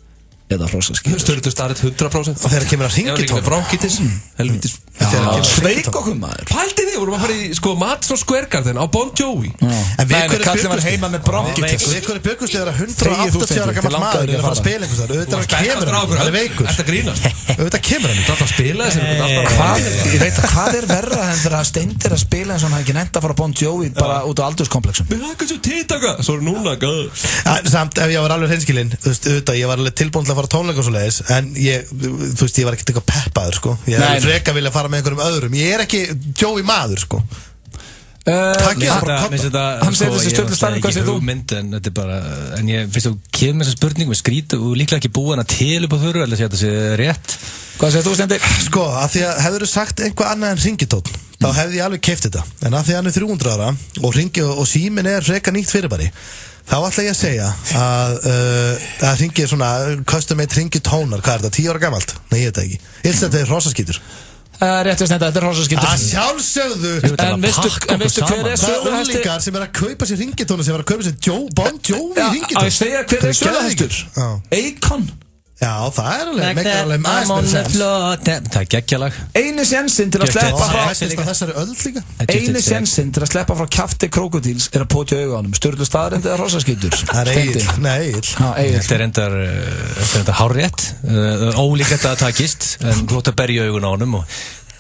eða hrossakýtur? Sturlu staðrind 100%. Og þegar kemur að ringitónum? Ég var líka með bronkitis. Helvítis. Sveik okkur maður. Pældi því, vorum að fara í sko Madison Square Garden á Bon Jovi. En við kallum hann heima með bronkitis. Við hverju bjöggust þegar 180 ára gammal maður er að fara að spila einhvers þar. Auðvitað kemur hann, hann er veikur. Þetta grínast. Auðvitað kemur hann. Það er að spila þessi. Ég veit að hvað er verra en þegar Steindi er að spila eins og hann hafði ekki nefnt að fara Bon Jovi bara út á aldurskomplexum. Við hakkum svo títaka. Svo er núna samt ef ég var alveg hreinskilinn, auðvitað ég var alveg tilbúin til að fara tónleika og svoleiðis, en ég var ekkert eitthvað peppaður, sko. Ég hefði frekar viljað fara með einhverjum öðrum. Ég er ekki Joey maður, sko. Hann segir þessi sturlu staðrind, hvað segir þú? En þetta er bara, en ég finnst þú kemur með þessa spurning með skrít og líklega ekki búið hana til upp á þurru, eða sé þetta sé rétt. Hvað segir þú, Steindi? Sko, af því að hefur þú sagt eitthvað annað en ringitónn, þá hefði ég alveg keypt þetta. En af því að hann er 300 ára og síminn er frekar nýtt fyrirbæri, þá ætla ég að segja að ringið svona custom made ringitónar, hvað er þetta, 10 ára gamalt? Nei, ég veit það ekki. Ég held að þetta er hrossakýtur. Rétt við Steindi, þetta er hrossakýtur. Að sjálfsögðu. En veistu hver er söluhæsti? Það er úlingar sem er að kaupa sér ringitónu sem er að kaupa sér Bon Jovi ringitónu. Að ég segja hver er söluhæstur? Akon. Já, það er alveg aðeins með sens. Það er geggjalag. Einu sénsinn til að sleppa frá þessari öll líka. Einu sénsinn til að sleppa frá kjafti krókódíls er að pótja auga á honum. Sturlu staðrind eða hrossakýtur? Það er Egil. Nei, Egil. Þetta er reyndar hárrétt. Ólíklegt að það takist, en þú ætti að berja augun á honum og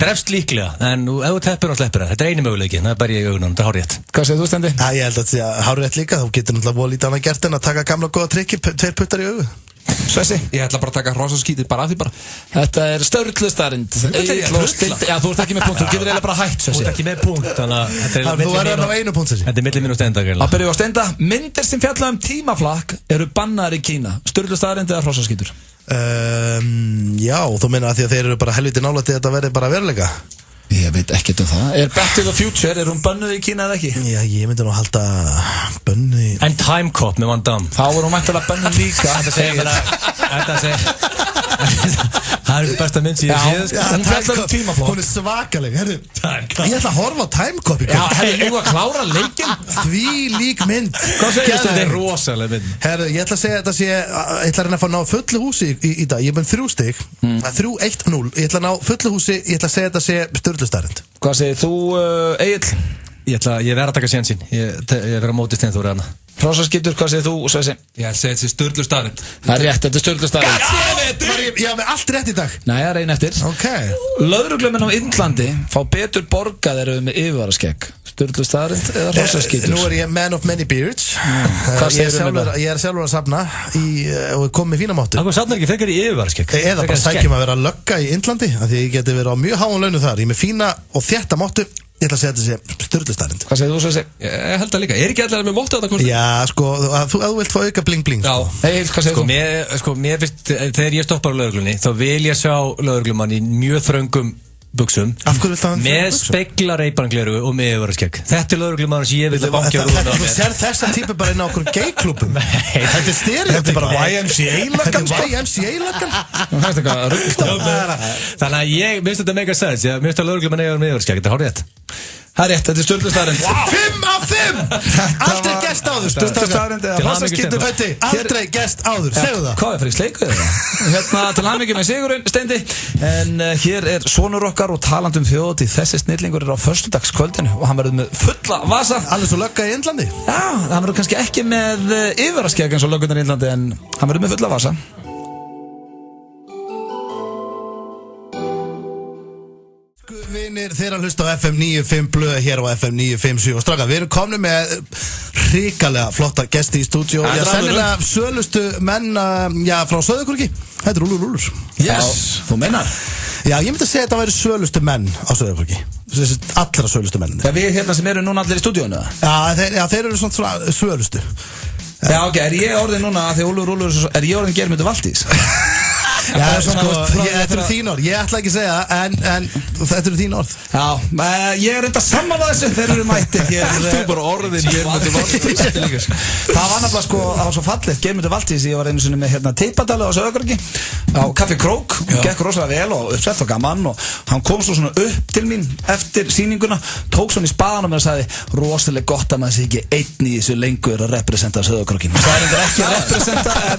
drefst líklega, en ef þú teppir og sleppir það. Þetta er einu möguleiki, það berja augun á honum, þetta er hárrétt. Hvað segir þú, Steindi? Ég held að þetta sé hárrétt líka. Þú getur náttúrulega voða lítið annað gert en að taka gamla góða trikki, 2 puttar í augu. Svessi? Ég ætla bara að taka hrossakýtur bara af því bara. Þetta er sturlu staðrind. Já, þú ert ekki með punkt, þú getur eiginlega bara hætt, Svessi. Þú ert ekki með punkt, þannig að þú er á einu punkt, Svessi. Þetta er milli mín og Steinda. Að byrja á Steinda. Myndir sem fjalla tímaflakk eru bannaðar í Kína. Sturlu staðrind eða hrossakýtur? Já, þú meina að því að þeir eru bara helviti nálægt til að þetta verði bara veruleika. Ég veit ekkert það. Er Back to the Future, er hún bönnuð í Kína eða ekki? Já, ég myndi nú halda bönnuð í... En Time Cop með Van Damme. Þá er hún mættilega bönnuð líka. Þetta segir það er besta mynd sem ég séð. Hún fjallar tímaflokk. Hún er svakaleg, herru. Ég ætla að horfa á Time Cop. Já, herru, þú að klára leikinn. Því lík mynd. Hvað segir þetta? Þetta er rosalega mynd. Herru, ég ætla að segja þetta sé, ég ætla að reyna að fá ná fullu húsi í dag. Ég er með 3 stig. Það er 3-1-0. Ég ætla að ná fullu húsi, ég ætla að segja þetta sé sturlu staðrind. Hvað segir þú, Egil? Ég verð að taka sénsinn. Ég verð að móti Steinþóri hana. Hrossakýtur, hvað segir þú, Svessi? Ég ætla að segja þetta sé sturlu staðrind. Það er rétt, þetta er sturlu staðrind. Ég haf með allt rétt í dag. Nei, það er einn eftir. Ok. Lögregluminn á Indlandi fá betur borgað þegar við með yfirvaraskegg. Sturlu staðrind eða hrossakýtur? Nú er ég man of many beards. Ég er sjálfur að safna og kom með fína máttu. Það safnar ekki frekar í yfirvaraskegg. Eða bara sækjum að vera lögga í Indlandi, af því ég geti verið á mjög háum launum þar. Ég er með fína og þétta máttu. ég ætla að segja þetta sé styrlustarinn. Hvað segir þú svo að segja? Ég held það líka, er ekki allir með móttu þetta hvort? Já, sko, að þú vilt fá auka bling bling. Já, hvað segir þú? Mér finnst, þegar ég stoppar á lögreglunni, þá vil ég sjá lögreglumann í mjög þröngum buksum með speglareiparangleru og með yfirvaraskegg. Þetta lögreglumann sem ég vil að bankja rúðuna Þú sér þessa típu bara inn á okkur gay-klúbum. Þetta stereotyp bara YMCA-laggan. Þetta YMCA-laggan. Þannig að ég minnst þetta mega sense. Ég minnst að lögreglumann með yfirvaraskegg. Þetta er hár rétt. Það er rétt, þetta er stjórnustarinn 5 af 5! Aldrei gest áður Stjórnustarinn Aldrei gest áður, segðu það Hvað er fyrir sleikuð þetta? Til hamingju með sigurinn, Steindi En hér er sonur okkar og talandum þjóðatíð Þessi snillingur er á föstudagskvöldinu Og hann verður með fulla vasa Alveg svo lögga í Indlandi Já, hann verður kannski ekki með yfirvaraskegg eins og löggunar í Indlandi En hann verður með fulla vasa Vinir, þeir að hlusta á FM 95 blöð hér á FM 957 og strákar, við erum komni með hrikalega flotta gesti í stúdíu og sennilega sölustu menn frá Sauðárkróki. Þetta er Úlfur. Yes, þú meinar? Já, ég myndi að segja að þetta væri sölustu menn á Sauðárkróki. Allra sölustu menn. Já, við hérna sem eru núna allir í stúdíunum? Já, þeir eru svona sölustu. Já, ok, er ég orðin núna að því Úlfur, er ég orðin Geirmundur Valdís? Já, sko, þetta eru þín orð. Ég ætla ekki að segja, en þetta eru þín orð. Já, ég er reynda saman á þessu þegar eru mættir hér. Þú bara orðin Geirmundur Valdís. Það var nefnilega sko, það var svo fallegt Geirmundur Valdís, ég var einu sinni með hérna Teipadali á Sauðárkróki á Kaffi Krók, gekk rosalega vel og uppsett og gaman og hann kom svo svona upp til mín eftir sýninguna, tók svona í spaðan og mér og sagði, rosalega gott að maður sé ekki einn í þessu lengur að representa Sauðárkrókin. Það er endur ekki að representa en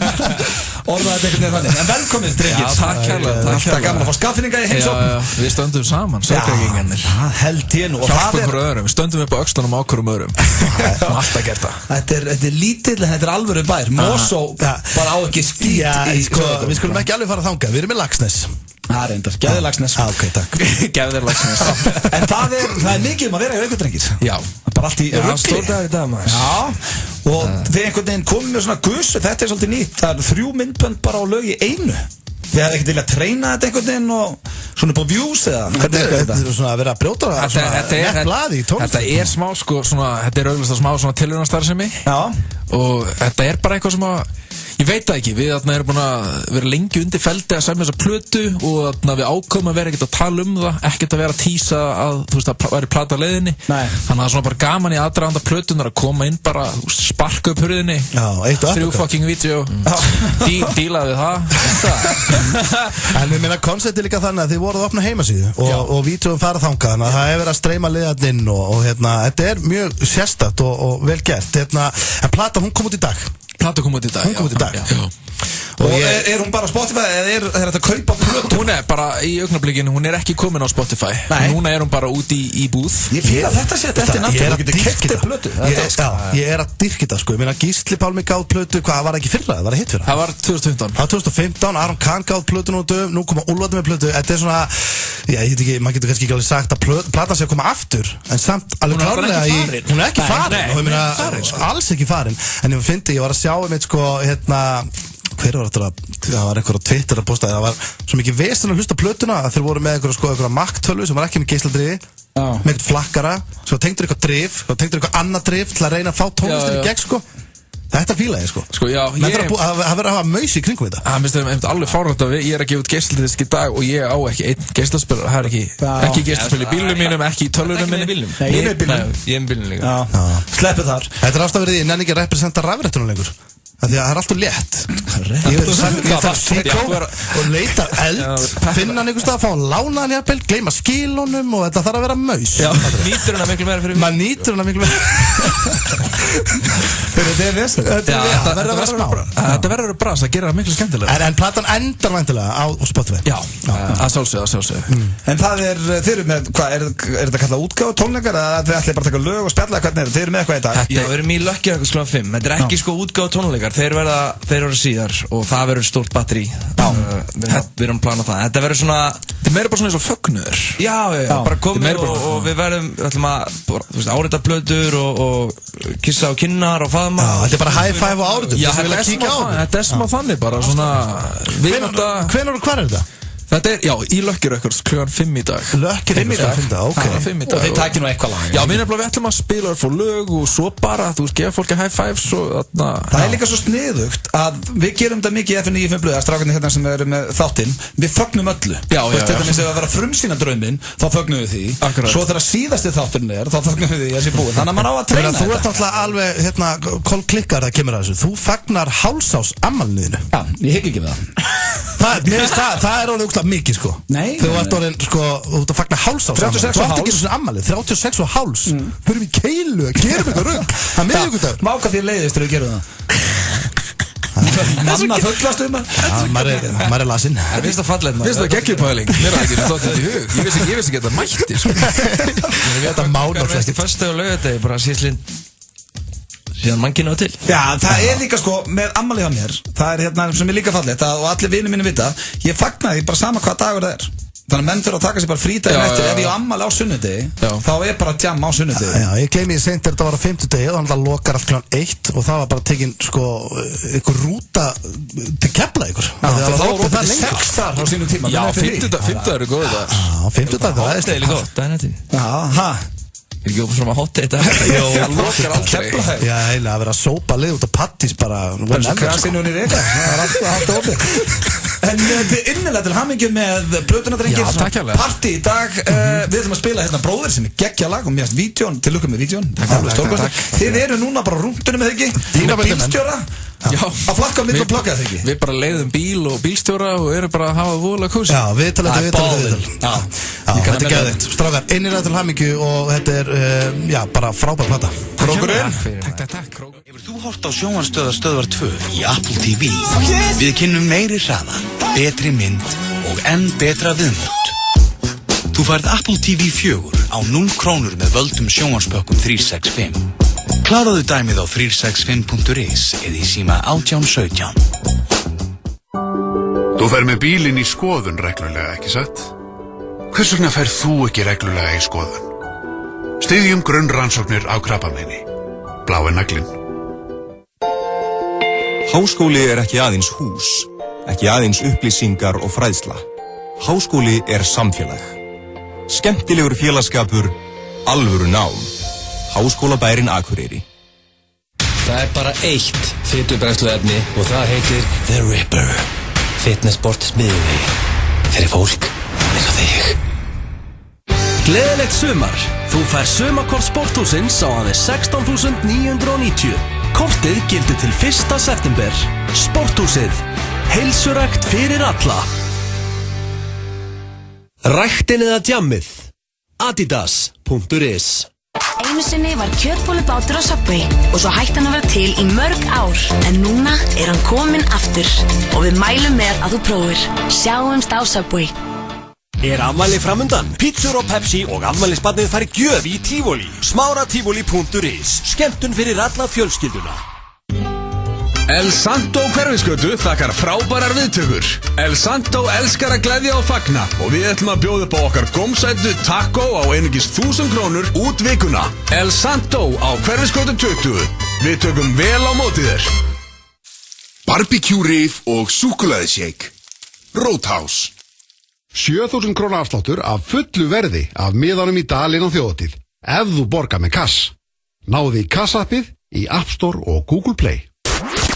orðaði þetta einhvern veginn þannig. En velkomið, drengir. Já, takk kærlega. Alltaf gaman að fá skaffinninga í heimsókn. Já, við stöndum saman, Sauðárkrókingarnir. Held ég nú. Hjálpa okkur öðrum, við stöndum upp á öxlunum á okkur öðrum. Alltaf gert það. Þetta er lítill, þetta er alvöru bær. Mosó bara á ekki skít í Sauðárkrók. Við skulum ekki alveg fara þangað, við erum með Laxness. Það reyndar, gefðir Laxness. Ok, takk. Gefðir Laxness. En það er mikið að vera í aukvöldrengir. Já. Bara allt í rugli. Stór dag í dag maður. Já, og þið einhvern veginn komið með svona guss, þetta er svolítið nýtt. Það er 3 myndbönd bara á lög í einu. Þið hefði ekkert viljað treyna þetta einhvern veginn og svona upp á views eða? Hvernig er þetta? Þetta er svona að vera að brjóta það, svona nett blaði í tónlist. Þetta er smá sko, svona, þetta er auðvitað smá svona tilraunastarfsemi. Já. Og þetta er bara eitthvað sem að, ég veit það ekki, við erum búin að vera lengi undir feldi að semja þessa plötu og við ákveðum að vera ekkert að tala um það, ekkert að vera að tísa að, þú veist, það væri plata á leiðinni. Nei. Þannig að það er svona bara gaman í aðdraganda plötunar að koma inn bara, sparka upp hurðinni. Já, eitt og 3 fucking vídeo, díla við það. En ég meina, konceptið líka þannig að þið voruð að opna heimasíðu og vídeoum fara þangað, þannig að það hefur verið að streyma liðarinn og þetta er mjög sérstakt og vel gert. En plata, hún kom út í dag. Plata kom út í dag. Hún kom út í dag. Já. Og er hún bara á Spotify eða er þetta að kaupa plötu? Hún er bara í augnablikinu, hún er ekki komin á Spotify. Nei. Núna er hún bara út í búð. Ég fíla þetta sétt eftir náttúrulega, þú getur keypt plötu. Ég er að dyrka þetta sko, ég meina Gísli Pálmi gáð plötu, hvað var ekki fyrra, það var hitt fyrra? Það var 2015. Það var 2015, Aron Kahn gáð plötu nú koma Úlfarnir með plötu, þetta er svona, ég veit ekki, maður getur kannski ekki alveg sagt að platan sé að koma aftur, en samt alveg klárlega hún er ekki farin, og ég meina alls ekki farin, en ég fyndi, ég var að sjá einmitt sko, hver var þetta, það var einhver á Twitter að posta, það var svo mikið vesen að hlusta plötuna að þeir voru með einhverja Mac-tölu sem var ekki með geisladrifi, með eitthvað flakkara, svo tengdur eitthvað drif, svo tengdur eitthvað annað drif til að reyna að fá tónlistin í gegn sko. Þetta fíla ég sko. Sko já, það verður að hafa maus í kringum þetta. Það minnst það alveg fárhægt að ég er að gefa út geisladisk í dag og ég á ekki einn geislaspilur, það er ekki geislaspil í bílunum mínum, ekki í tölvunum mínum. Ég er með bílunum. Ég er með bílunum líka. Sleppu þar. Þetta er ástæðan fyrir því, ég nenni ekki að representa rafrættunum lengur. Því að það er alltaf létt. Ég þarf síkó og leita eld, finna hann einhvers stað, fá hann lána hann jafnvel, gleyma skilunum og þetta þarf að vera maus. Nýtur hann að miklu meira fyrir mig. Maður nýtur hann að miklu meira. Þetta er vesen. Þetta verður að vera smá. Þetta verður að vera bras, það gerir það miklu skemmtilega. En platan endar væntilega á Spotify. Já, að sjálfsögðu. En það þið eru með, hvað, er þetta kallað útgáfa tónleikar eða þið ætlið bara að taka lög og spjalla, hvernig er þetta? Þið eru með eitthvað í dag? Já, við erum í Lucky Circle klukkan 5. Þetta er ekki sko útgáfa tónleikar, þeir verða síðar og það verður stórt batteri. Við erum að plana það. Þetta verður svona, þetta er meira bara svona eins og fögnuður. Já, bara komið og við ætlum að árita plötur og kissa á kinnar og faðma. Þetta er bara high five á áritum. Já, þetta er smá þannig bara svona. Hvenær og hvar er þetta? Þetta í Lucky Records klukkan 5 í dag. Lucky Records 5 í dag, ok. Og þeir takir nú eitthvað lag. Já, við ætlum að spila þér fór lög og svo bara, þú veist, gefa fólki high fives og það líka svo sniðugt að við gerum þetta mikið í FM 95 blöð, að strákarnir hérna sem eru með þáttinn, við fögnum öllu. Þetta með að vera frumsýna drauminn, þá fögnum við því. Svo þegar síðasti þátturinn þá fögnum við því að sé búið. Þannig að maður á að treyna þetta. Þú ert náttúrulega alveg, kolklikkar það kemur að þessu. Þú fagnar hálsás afmælinu. Já, ég hygg ekki við það er alveg úrslega mikið sko. Nei. Þú ert orðin sko, þú ert að fagna hálsás afmæli. Þú ert ekki svona afmæli, 36 og háls. Förum í keilu, gerum eitthvað rugg. Það er miðvikudagur. Máka þér leiðist þegar við gerum það. Mamma fullast maður er lasinn. Það finnst það fallet maður. Finnst það geggjupæling. Mér er ekki stótt þetta í hug. Ég vissi ekki að það mætti sko. Þetta mána flesti föstu og laugardegi bara síðan mann kynna til. Já, það er líka sko með afmælið á mér. Það er hérna sem er líka fallegt og allir vinir mínir vita. Ég fagna því bara sama hvað dagur það er. Þannig að menn þurfa að taka sér bara frítaginn eftir. Ef ég á afmæli á sunnudegi, þá er bara jam á sunnudegi. Já, ég gleymi því seint þetta var á 50 og þannig að það lokar allt klukkan 1 og það var bara tekin sko ykkur rúta til Keflavíkur. Það var opið 6 þar á sínum tíma. Já, 50 eru góð það. Já, 50 það er steyli gott, það er nætti. Já, Við erum ekki svona hot date það lokar aldrei. Já, heila, að vera að sópa lið út af pattís bara krasinu hún í reyka. Það er alltaf opið. En þið innilega til hamingju með plötunadrengir. Já, takk hérlega. Partí í dag. Við ætlum að spila hérna bróðir sem er geggja lag og mér finnst vídjón, til lukkum með vídjón. Takk. Þið eru núna bara rúndunum með ekki. Þína bílstjóra. Já. Að flakka á milli og plugga það ekki. Við bara leiðum bíl og bílstjóra og erum bara að hafa voðalega kósi. Já, viðtal. Já, þetta er geðvitt. Strákar, innilega til hamingju og þetta er, bara frábær plata. Krókurinn. Takk. Hefur þú hort á sjónvarpsstöðvar 2 í Apple TV? Við kynnum meiri hraða, betri mynd og enn betra viðmót. Þú færð Apple TV 4 á 0 krónur með völdum sjónvarpspökkum 365. Kláraðu dæmið á 365.is eða í síma 1817. Þú fer með bílinn í skoðun reglulega, ekki satt? Hvers vegna fer þú ekki reglulega í skoðun? Styðjum grunnrannsóknir á krabbameini. Blái naglinn. Háskóli er ekki aðeins hús, ekki aðeins upplýsingar og fræðsla. Háskóli er samfélag. Skemmtilegur félagsskapur, alvöru nám. Háskólabærin Akureyri. Það er bara eitt fitubræðsluefni og það heitir The Ripper. Fitnessport smiðuði fyrir fólk eins og þig. Gleðilegt sumar. Þú fær sumarkort Sporthúsins á aðeins 16.990. Kortið gildir til 1. september. Sporthúsið. Heilsurækt fyrir alla. Ræktin eða djammið. Adidas.is. Einu sinni var kjötbólubátur á Subway og svo hætti hann að vera til í mörg ár. En núna er hann kominn aftur og við mælum með að þú prófir. Sjáumst á Subway. Er afmæli framundan? Pizzur og Pepsi og afmælisbarnið fær gjöf í Tivoli. Smárativoli.is. Skemmtun fyrir alla fjölskylduna. El Santo Hverfisgötu þakkar frábærar viðtökur. El Santo elskar að gleðja og fagna og við ætlum að bjóða upp á okkar gómsætu taco á einungis 1000 krónur út vikuna. El Santo á Hverfisgötu 20. Við tökum vel á móti þér. Barbecue rif og súkkulaðishake. Roadhouse. 7.000 króna afsláttur af fullu verði af miðanum í dalinn á þjóðatíð. Ef þú borgar með kass. Náðu í kassappið í App Store og Google Play.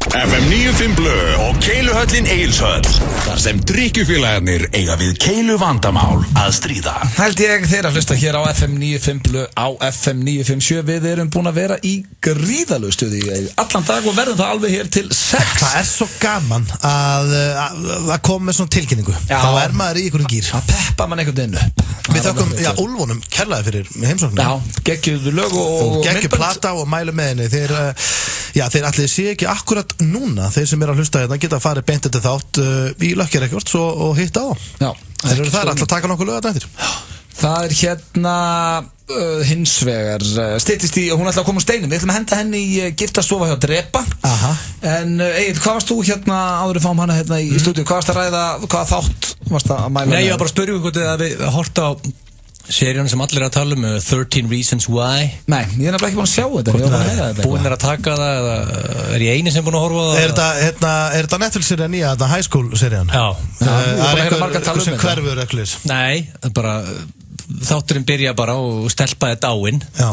FM 95 Blö og Keiluhöllin Egilshöll. Þar sem drykkjufélagarnir eiga við keilu vandamál að stríða. Held ég þeirra hlusta hér á FM 95 Blö á FM 957. Við erum búin að vera í gríðalegu stuði allan dag og verðum það alveg hér til 6. Það er svo gaman að koma með svona tilkynningu. Já. Þá er maður í einhverjum gýr. Það peppa mann einhvern veginn upp. Við þökkum, Úlfunum kærlega fyrir heimsóknum. Já, geggjuðu lög og geggjuð plata og mælu með henni. Þeir allir sé ekki akkurat núna, þeir sem er að hlusta hérna geta farið beint til þátt í Lucky Records og hitta á. Já. Þeir eru þar alltaf að taka nokkuð lög að eftir. Það er hérna hins vegar styttist í, hún ætla að koma úr steinum. Við ætlum að henda henni í giftastofa hjá Drepa. Aha. En Egil, hvað varst þú hérna áður fáum hana hérna í stúdíu? Hvað varst að ræða, hvað þátt varst að mæla? Nei, ég var bara að spyrja ykkur að við horta á seríun sem allir að tala 13 Reasons Why. Nei, ég nefnilega ekki búin að sjá þetta. Búinn að taka það eða er ég eini sem búinn að horfa á það? Er þetta Netflix-serían nýja, þetta High School-serían? Já. Það er eitthvað sem hverfur ekkert. Nei, bara þátturinn byrja bara og stelpaði dáinn. Já.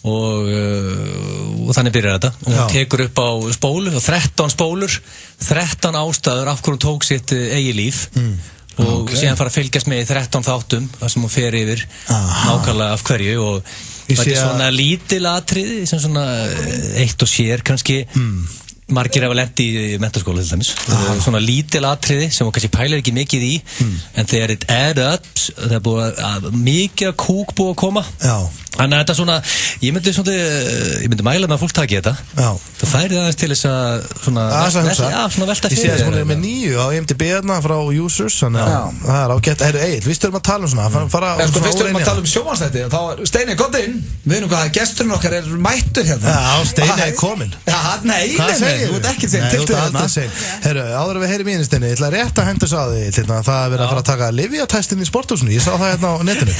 Og þannig byrjar þetta og hún tekur upp á spólu og 13 spólur 13 ástæður af hverju hún tók sitt eigið líf og síðan fara að fylgjast með í 13 þáttum þar sem hún fer yfir nákvæmlega af hverju og það er svona lítil atriði sem svona eitt og sér kannski margir hafa lent í menntaskóla til dæmis svona lítil atriði sem hún kannski pælar ekki mikið í en þegar it add ups það er búið að mikið kúk búið að koma þannig að þetta svona ég myndi mæla með að fólk taki þetta það færi aðeins til þess að svona velta fyrir ég sé að hún er með 9 á IMDb frá users þannig að það er ágætt við styrum að tala svona við styrum að tala sjónvarpsþætti þá Steini, gott inn við veitum hvað gesturinn okkar er mættur hérna Steini er kominn þú ert ekki sein til þetta áður við heyrim í henni Steini ég ætla rétt að henda svo á því það er verið að fara að taka lyfjatestin í sporthúsinu ég sá það hérna á netinu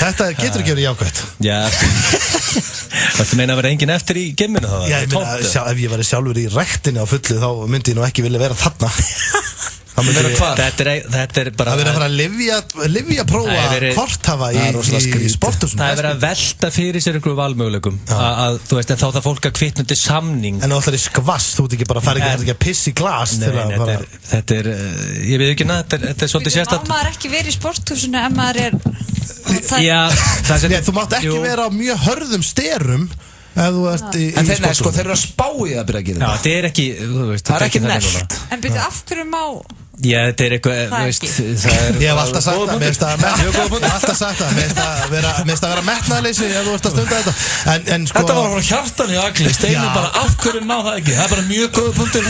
þetta getur ekki verið jákvætt Já, þetta meina að vera enginn eftir í gemminu það? Já, ég meina, ef ég væri sjálfur í ræktinni á fullu þá myndi ég nú ekki vilja vera þarna Þetta er bara Það verið að fara að lyfjaprófa korthafa í sporthúsinu Það er verið að velta fyrir sér ykkur valmöguleikum að þú veist, en þá það fólk að kvitna undir samning En þú ætlar í skvass, þú ert ekki bara að fara ekki að piss í glas Þetta er, ég veit ekki þetta er svolítið sérstætt Má maður ekki verið í sporthúsinu ef maður er Þú mátt ekki vera á mjög hörðum sterum ef þú ert í sporthúsinu En þeir eru að spá í að byrja að gera þetta Það er ekki, þú veist Það er ekki nelt En byrju, af hverju má Já, þetta er eitthvað, þú veist Ég hef alltaf sagt það, mér finnst það vera metnaðleysi ef þú ert að stunda þetta Þetta var bara hjartan í agli Steini bara, af hverju má það ekki Það er bara mjög góða punktur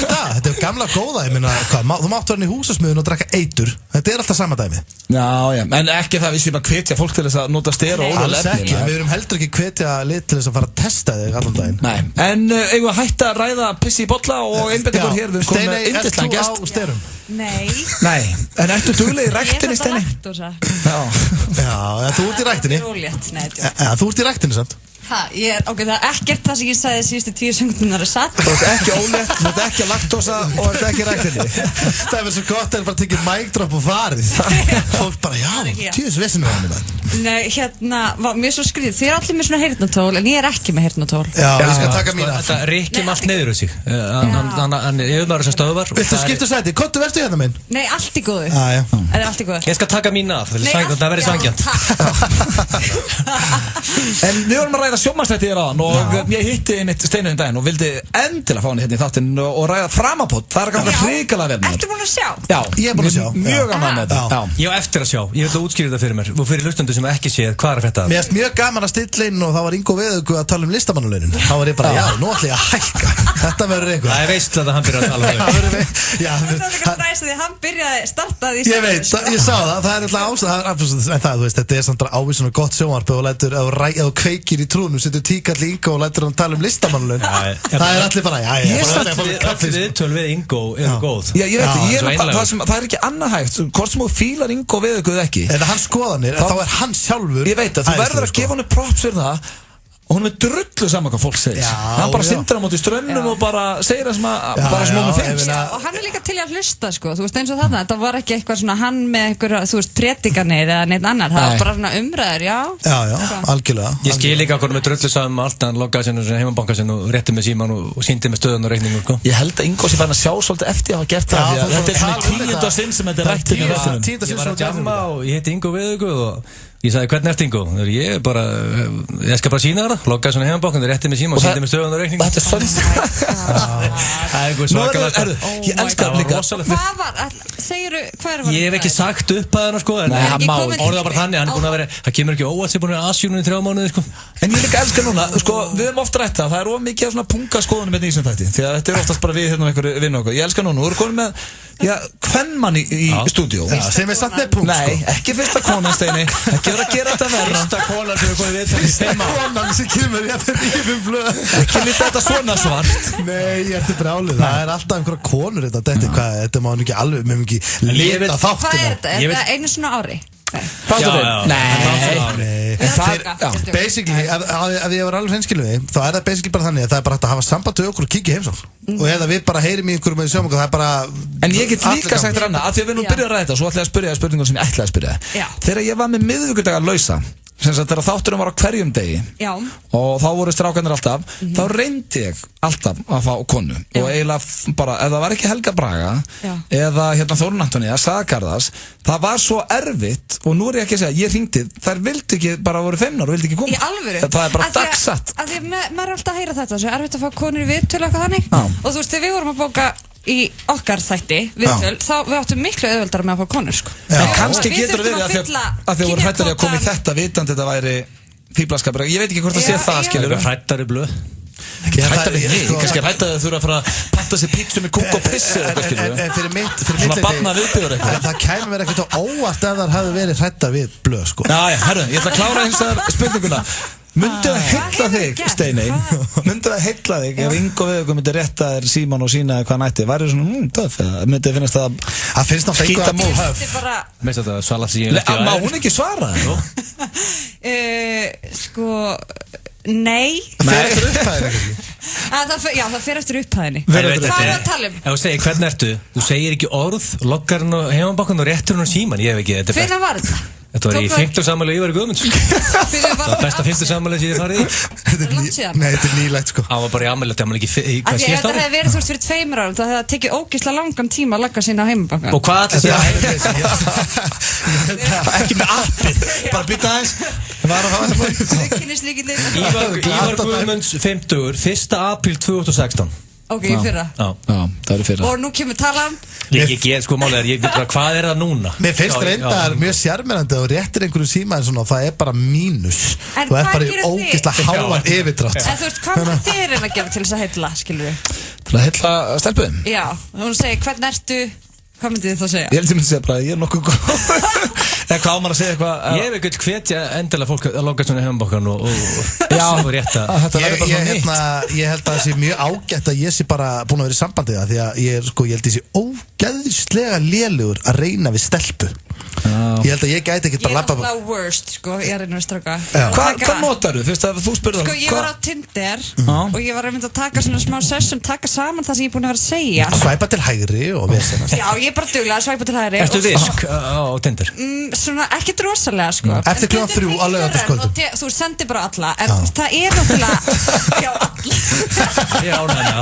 Þetta er gamla góða, ég minna þú mátt vera í húsasmiðun og drekka eitur Þetta er alltaf sama dæmi Já, en ekki það við séum að hvetja fólk til þess að nota stera og alls ekki, við erum heldur ekki hvetja lið til þess að fara að testa þig allan daginn En eigum við að hætta að ræða pissi í bolla og einbetta ykkur hér við komum með yndislegan gest sterum? Nei, en ertu dugleg í ræktinni, Steini? Já, þú ert í ræktinni Þú ert í ræktinni, sant? Það er ekkert það sem ég sagði síðustu 10 sekundunar satt Þú ert ekki ólétt, þú ert ekki að laktósa og ert ekki ræktinni Það er verið svo gott að það bara tekið mic drop og farið Fólk bara, já, tjóðs vissinu hann Nei, mér svo skriðið Þið er allir með svona heyrnatól en ég er ekki með heyrnatól Já, ég skal taka mín af Þetta rikkjum allt neyður úr sig Hann er yfirmaður sem stöðvar Viltu skipta sæti? Kottu, verðstu hérna minn? Nei, allt í góðu Ég skal taka mín af, það verður sangjant En við vorum að ræða sjónvarpsþætti hér áðan og ég hitti einmitt Steinu daginn og vildi endilega fá henni hérna í þáttinn og ræða framapott Það er ganga hrikalega vel með Ertu búin að sjá? Já, ég er búin að sjá Mjög gaman með þetta Ég á eftir að sjá, ég vil að útskýra þetta fyrir mér og fyrir hlustendur sem ekki séð, hvað er að frétta það? Mér finnst mjög gaman að stilla inn og það var Ingo Veðugu að tala listamannalaunin Þá var ég bara, já, nú ætla ég að hækka Þetta verður eitthvað Það er veistlega að hann byrja að tala Ég veit, ég sá það, það er alltaf þetta er samt ávísun og gott sjónvarp og lætur, ef þú kveikir í trúnum setur tíkall í Ingo og lætur hann tala listamannalaun Það er allir bara, Allir viðtöl við Ingo eru góð Það er ekki annað hægt hvort sem þú fílar Ingo Veðugu eða ekki Eða hans skoðanir, þá er hann sjálfur Ég veit að þú verður að gefa hann props fyrir það og hún er drullu saman hvað fólk segir hann bara syndir á móti strömmnum og bara segir það sem hún finnst og hann er líka til að hlusta sko þú veist eins og þarna, þetta var ekki eitthvað svona hann með eitthvað, þú veist, predikanir eða neitt annar, það var bara svona umræður, já, algjörlega ég skil líka okkur með drullu saman allt hann loggaði sinn og heimabanka sinn og rétti með síman og síndi með stöðun og reikningu sko. Ég held að Ingo sé fann að sjá svolítið eftir að hafa gert það þetta er svona 10. sinn sem þetta er rætt inn í rættunum ég var að jamma og ég heiti Ingo Veðugu og ég sagði, hvernig ert Ingo? Ég skal bara sína það loggaði svona heimabanka, rétti með síman og síndi með stöðun og reikningu Þetta er svolítið Ég elskar það líka Hvað var, segiru, hvað er það? Ég hef ekki sagt upp að hennar sko orðað bara þannig, hann er búin að vera það kemur ekki óvægt sem búin að vera asjúnum í 3 mánuði sko En ég líka elskar núna, sko, við höfum ofta rætt það er of mikið af svona pungaskoðunum með nýsum þætti því að þetta er oftast bara við hérna með einhverju vinnu okkur Ég elskar núna, þú eru komin með hvernmann í stúdíó sem er satt með punkt Nei, ekki fyrsta konan Steini ekki vera að gera þetta verra Fyrsta konan sem er komið við Fyrsta konan sem kemur ekki lítið þetta svona svart Nei, ég ertu brálið Það er alltaf einhverja konur þetta má hann ekki alveg með mikið lita þáttina Hvað er þetta? Er þetta einu svona ári? Basically, ef ég var alveg hreinskilur við þá það basically bara þannig að það bara hægt að hafa samband við okkur og kíkja heimsókn og ef við bara heyrim í einhverjum með sjóma það bara en ég get líka sagt þér annað að því að við nú byrjum að ræða þetta svo ætla ég að spyrja spurningum sem ég ætlaði að spyrja þegar ég var með miðvikudaga lausa sem sagt þegar þátturum var á hverjum degi og þá voru strákarnir alltaf þá reyndi ég alltaf að fá konu og eiginlega bara ef það var ekki Helga Braga eða Þórunn Antonía Sagarðars það var svo erfitt og nú ég ekki að segja ég hringdi þær vildi ekki bara voru feimnar og vildi ekki koma í alvöru það er bara dagsatt af því maður er alltaf að heyra þetta svo erfitt að fá konur í viðtölu eitthvað þannig og þú veist þegar við vorum að bóka í okkar þætti viðtöl þá við áttum miklu auðveldara með að fá konur sko. En kannski getur það verið að þið voru hrættari að koma í þetta vitandi þetta væri fíblaskapur ég veit ekki hvort það sé það skilur hrættari blöð hrættari kannski hrættari að þurfa að fara að panta sér pítsu með kúk og pissi fyrir mitt svona barna viðbjóður eitthvað það kæmi verið ekkert á óvart ef það hefði verið hrættari við blöð sko. Herru, ég ætla að klára eins og spurninguna myndi það heilla þig, Steiney myndi það heilla þig ef Ingo Viðugur myndi rétta þér síman og sína hvað nætti væri svona, töff myndi það finnast það finnst náttúrulega skýta múl minnst þetta svala síðan má hún ekki svara sko nei það fer eftir upphæðinni það fer eftir upphæðinni hvað er að tala ef þú segir hvernig ertu þú segir ekki orð loggar hann og heimabakkan og réttur hann síman ég hef ekki hvernig var þetta þetta var í 50 samanlega Ívar Guðmunds það var besta 50 samanlega sem ég farið í nei, þetta nýlegt sko það var bara í ammæli það var ekki hvað síðast ári það hefði verið þú veist fyrir 2 árum það hefði tekið ógeðslega langan tíma að lagga sína á heimabakkan og hvað allir ekki með appið bara bytta aðeins Ívar Guðmunds 50 1. apríl 2016 ok, í fyrra það er fyrra og nú kemur talan ég get sko málið hvað er það núna mér finnst reyndar mjög sjarmerandi og réttir einhverju síma en svona það er bara mínus þú er bara í ógeðslega háan yfirdrátt en þú veist hvað var þér að gera til þess að heilla skilur við til að heilla stelpuðum já, hún segir hvernig ertu hvað myndið þið þá að segja? Ég held að ég myndi segja bara ég er nokkuð góð eða hvað á maður að segja eitthvað ég hef ekkert hvetja endilega fólk að loka svona heimabokkan og það var rétt að ég held að það sé mjög ágætt að ég sé bara búin að vera í sambandi það því að ég held að ég sé ógeðslega lélugur að reyna við stelpu ég held að ég gæti ekkert bara lappa ég er alltaf worst sko, ég er reynið að strauka hvað notar þú? Fyrst að þú spurði sko ég var á Tinder og ég var að taka svona smá session taka saman það sem ég er búin að vera að segja svæpa til hægri og vesenast já ég er bara duglega að svæpa til hægri ertu visk á Tinder? Svona ekkert rosalega sko eftir klukkan 3 á laugardagskvöldum þú sendir bara alla en það er náttúrulega já alla ég ánægna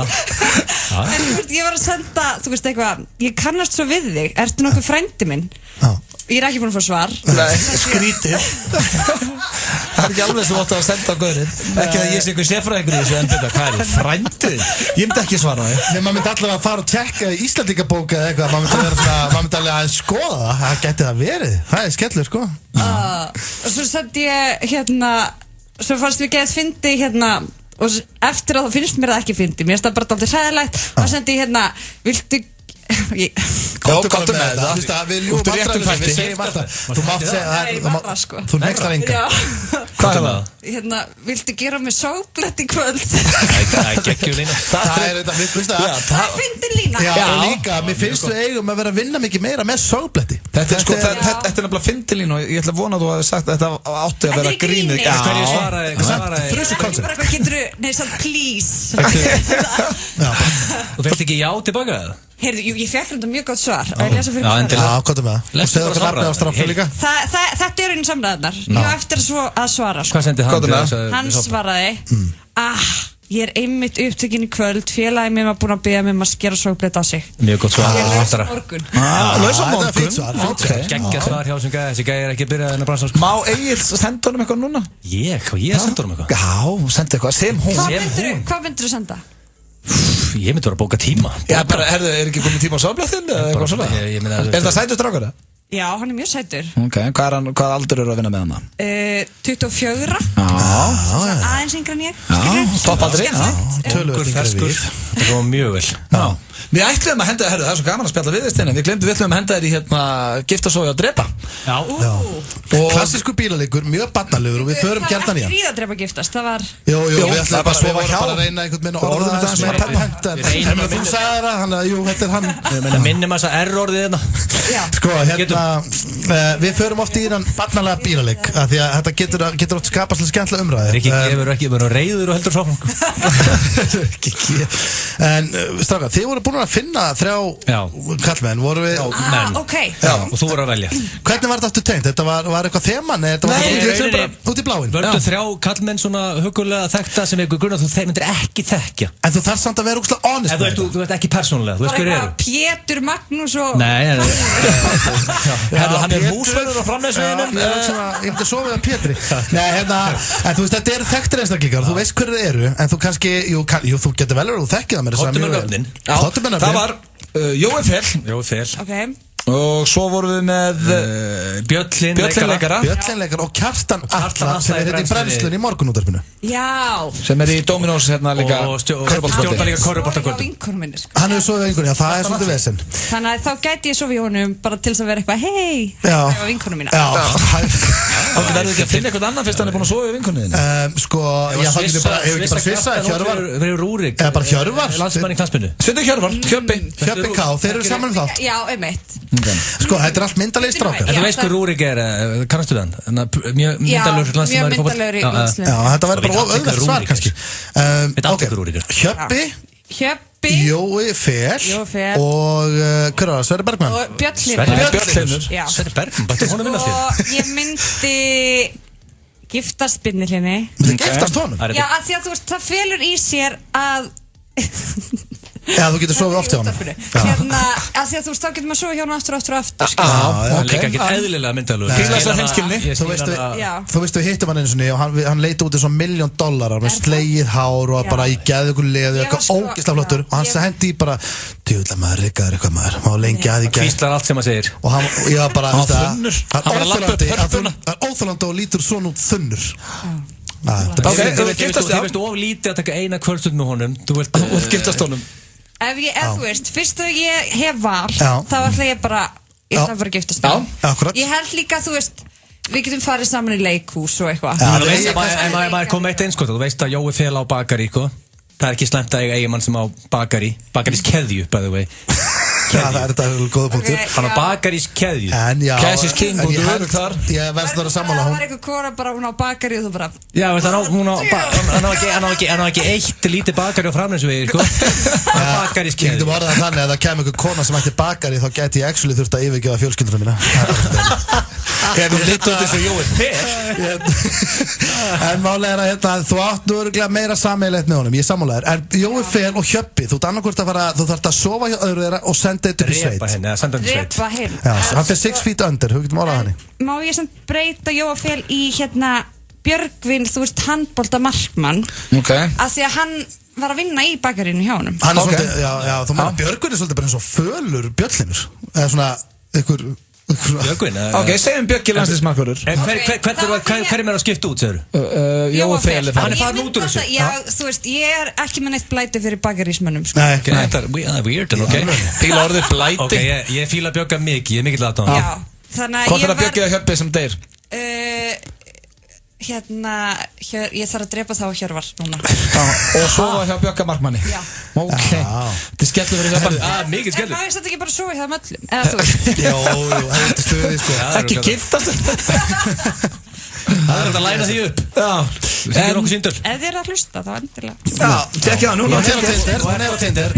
en ég var að senda þú veist eitthvað ég kannast svo við þig ertu nokkuð frændi minn ég er ekki búin að fá svar skrítið það er ekki alveg sem átt að senda á gaurinn ekki að ég sé eitthvað sérfræðingur í þessu en þetta hvað er frændið ég myndi ekki svara það nei maður myndi allavega að fara og tjekka Íslandingabók eða eitthvað maður myndi alveg að skoða það geti það verið það er skellur sko og svo sendi ég svo fannst við geðið fyndi og eftir að það finnst mér það ekki fyndi mér finnst það bara dálítið hræðilegt og sendi viltu Kottu með það við ljúum alltaf við segjum alltaf þú mátt segja þú nextar enga hvað er það? Viltu gera mig sóblett í kvöld? það er geggjur lína það er fyndin lína já líka, mér finnst við eigum að vera að vinna mikið meira með sóbletti þetta er nefnilega fyndin lína og ég ætla að vona að þú hafi sagt að þetta átti að vera grínið hverju svaraði frusu koncept nei, sann, please þú fyrst ekki já tilbaka eða? Heyrðu, ég fekk þetta mjög gott svar og ég lesa fyrir hvað er það? og segðu okkur nafnið á strafnum líka þetta eru einn samræðarnar ég á eftir að svara hvað sendi hann? hann svaraði ég er einmitt upptökin í kvöld félagi mér var búin að biðja mér að skera sóblett á sig mjög gott svar ég lausa morgun lausa morgun geggja svar hjá þessum gæði þessi gæði er ekki að byrja þennan bransan má Egil senda honum eitthvað núna? ég senda honum eitthvað já, senda eitthvað sem hún hvað myndir þú senda? ég myndi vera að bóka tíma já, bara, herðu, er ekki komið tíma á sóblettinn eða eitthvað svona? Er það sætur strákur? Já, hann er mjög sætur Hvað aldur eru að vinna með hana? 24 aðeins yngri en ég toppaldri tölur ferskur það var mjög vel Við ætlum að henda þér, það er svo gaman að spjalla við þér Steini. Við ætlum að henda þér í Gifta svo og drepa. Já. Og klassískur bílaleikur, mjög barnalegur og við förum gjarnan í hann. Það var ekki að drepa giftast, það var... Jú, við ætlum bara að reyna einhvern minn og orða það sem er penta. Þú sagði það, hann að, jú, þetta er hann. Við minnum að það R-orðið hérna. Sko, við förum oft í hann barnalega bílaleik, af því að þetta getur oft skapast skemmtilega umræði. Ekki verið reiður og heldur svo. En, strákar, þið voru búin að finna 3 kallmenn, voru við... Ok. Og þú voru að velja. Hvernig var þetta aftur tengt? Þetta var eitthvað þeman, eða þetta var út í bláinn? Völdu 3 kallmenn svona hugulega þekkta sem einhver grunn að þú myndir ekki þekkja. En þú þarf samt að vera ógeðslega honest með þetta. Þú ert ekki persónulega, þú veist hver eru. Pétur, Magnús og... Nei, hann er húsverður á framleiðsveginum. Ég myndi að sofa við að Pétri. Nei, en þú veist, þetta eru þekktir einstaklingar, þú veist hverju þeir eru, en þú kannski, jú, þú getur vel að þú þekkið það mér. Það var Jói Fel. Ok. Og svo vorum við með Björn leikara og Kjartan Atla sem er hérna í brennslunni í morgunútvarpinu. Já. Sem er í Dominós hérna líka stjórnar líka korfuboltakvöldu. Hann hefur sofið á vinkunni, það er svolítið vesen. Þannig að þá gæti ég sofið í honum bara til þess að vera eitthvað hei, það var vinkunum mína. Já. Þá verður ekki að finna eitthvað annan fyrst hann er búin að sofa í vinkunni þinni. Sko, já það hefur ekki bara Svissa, Hjörvar. Eða bara Hjörvar. Landsmann í knaspinu. Sveinu Hjörvar, Hjöppi K, þeir eru saman þá. Já, einmitt. Sko, þetta er allt myndalegi strákar. Þú veist hvað Rúrik er, kannastu þann? Mjög myndalegur landsliðsmaður í fótbolta. Mjög myndalegur í landsliðsmaður. Já, þetta væri bara auðvelt svar kannski. Hjöppi, Jói Fel og hver var það? Sverrir Bergmann? Og Björn Hlynur. Sverrir Bergmann, bætti hún að vinna þér? Og ég myndi giftast Birni. Giftast honum? Já, af því að þú veist, það felur í sér að Já, þú getur sofið oft hjá hann. Hérna, af því að þú veist, þá getur maður sofið hjá hann aftur. Líka ekki eðlilega myndalur. Fílaslega hinskilni. Þú veist, við hittum hann einu sinni og hann leiti út í $1 million með slegið hár og bara í geðugur leðu, eitthvað ógeðslega flottur og hann hendi í bara, djúðlega maður, rikkaður eitthvað maður, maður lengi að í geð. Hvíslar allt sem maður segir. Og hann, ég var bara, hann var að lappa upp hörpuna. Það er óþolandi og lítur svona út þunnur. Þú veist of lítið að taka eina kvöldstund með honum. Þú vilt giftast honum. Ef þú veist, fyrst þegar ég hef val, þá ætla ég bara, ég ætla að fara að giftast honum. Ég held líka, þú veist, við getum farið saman í leikhús og eitthvað. Maður kom eitt einskot, þú veist að Jói Fel á bakari, það er ekki slæmt að eiga eiginmann sem á bakarís keðju, by the way. Það er þetta góða punktur. Hann á bakarís keðju. Cash is king, og þú verður þar. Ég verðst að vera sammála hún. Það var eitthvað kora bara hún á bakari og þú bara... Já, hann á ekki eitt lítið bakari á framleiðsvegi, sko. Hann á bakarís keðju. Ég getum orðað þannig að það kemur einhver kona sem ætti bakari þá gæti ég actually þurft að yfirgefa fjölskylduna mína. Hefur litið út eins og Jói Fel. En málega er að þú áttu örgulega meira sameiginlegt með honum, ég sammálaður. En Jói Fel og Hjöppi, þú annarkvort að fara, þú þarft að sofa hjá öðru þeirra og senda þetta upp í sveit. Drepa hinn. Já, hann fyrir 6 feet under, þú getum orðað hann. Má ég samt breyta Jói Fel í Björgvin, þú veist, handbolta markmann. Ok. Af því að hann var að vinna í bakarinu hjá honum. Hann er svolítið, já, þú meina Björgvin er svolítið bara eins og fölur Björn Hlynur. Eða svona, ykkur Björgvin? Ok, segjum Björki landsliðsmarkvörður. Hverjum er að skipta út, segir þú? Jói Fel. Hann er farin út úr þessu. Já, þú veist, ég er ekki með neitt blæti fyrir bakarísmönnum. Nei, það er weird, en ok. Fíla orðið blæti. Ok, ég fíla Björka mikið, ég er mikill aðdáðan. Já, þannig að Hvort er að Björki eða Hjöppi sem deyr? Ég þarf að drepa þá Hjörvar núna. Og sofa hjá Björka markmanni. Já. Ok. Þetta er skellur fyrir það. Mikið skellur. En má ég satt ekki bara sofa hjá þeim öllum? Eða þú veist? Jó, það er stuðið, sko. Ekki giftast. Það er að læna því upp. Já. Það er nokkuð síndur. Ef þið eru að hlusta, þá endilega. Já, tekja það núna. Hún er á Tinder.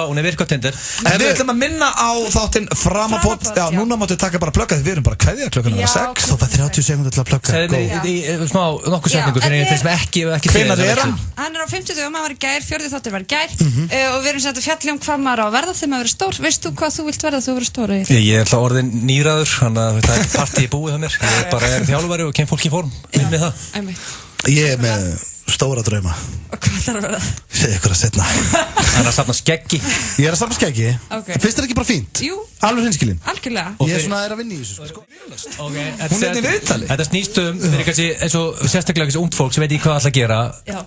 Hún er virka á Tinder. En við ætlum að minna á þáttinn Framapott. Já, núna máttu taka bara plugga því við erum bara kveðja klukkan 6. Þá fær 30 sekúndur til að plugga. Segðu mig í smá nokkuð setningu fyrir þeir sem ekki Hvenær er hann? Hann er á 50 dögum, hann var í gær, 4. þáttur var í gær og við erum sem þetta fjallið hvað maður á að verða þegar maður verður stór. Veist þú hvað þú vilt verða þegar þú verður stór? Ég er alltaf orðin nýraður, þannig að það er partí búið það mér. Ég bara er þjálfari og kem fólk í form. Ég með það. Ég er með stóra drauma. Og hvað þarf að vera? Segðu ykkur að setna. Það er að safna skeggi. Ég er að safna skeggi. Ok. Finnst þér ekki bara fínt? Jú. Alveg hreinskilinn. Algjörlega. Ég er að vinna í þessu, sko. Hún er í viðtali. Þetta snýst fyrir kannski eins og sérstaklega kannski ungt fólk sem veit ekki hvað ætla að gera.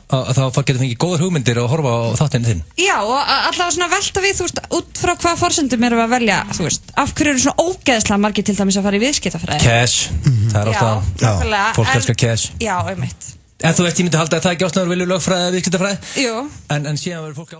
Þá getur fengið góðar hugmyndir og horfa á þáttinn þinn. Já, og allavega svona velta við, þú veist, út frá hvaða forsendum erum við að velja, þú veist, af hverju eru svona ógeðslega margir til dæmis að fara í viðskiptafræði? Cash, það er ástæðan. Fólk elskar cash. Já, einmitt. En þú veist, ég myndi halda að það ekki ástæðan vilja lögfræði eða viðskiptafræði? Jú. En síðan verður fólk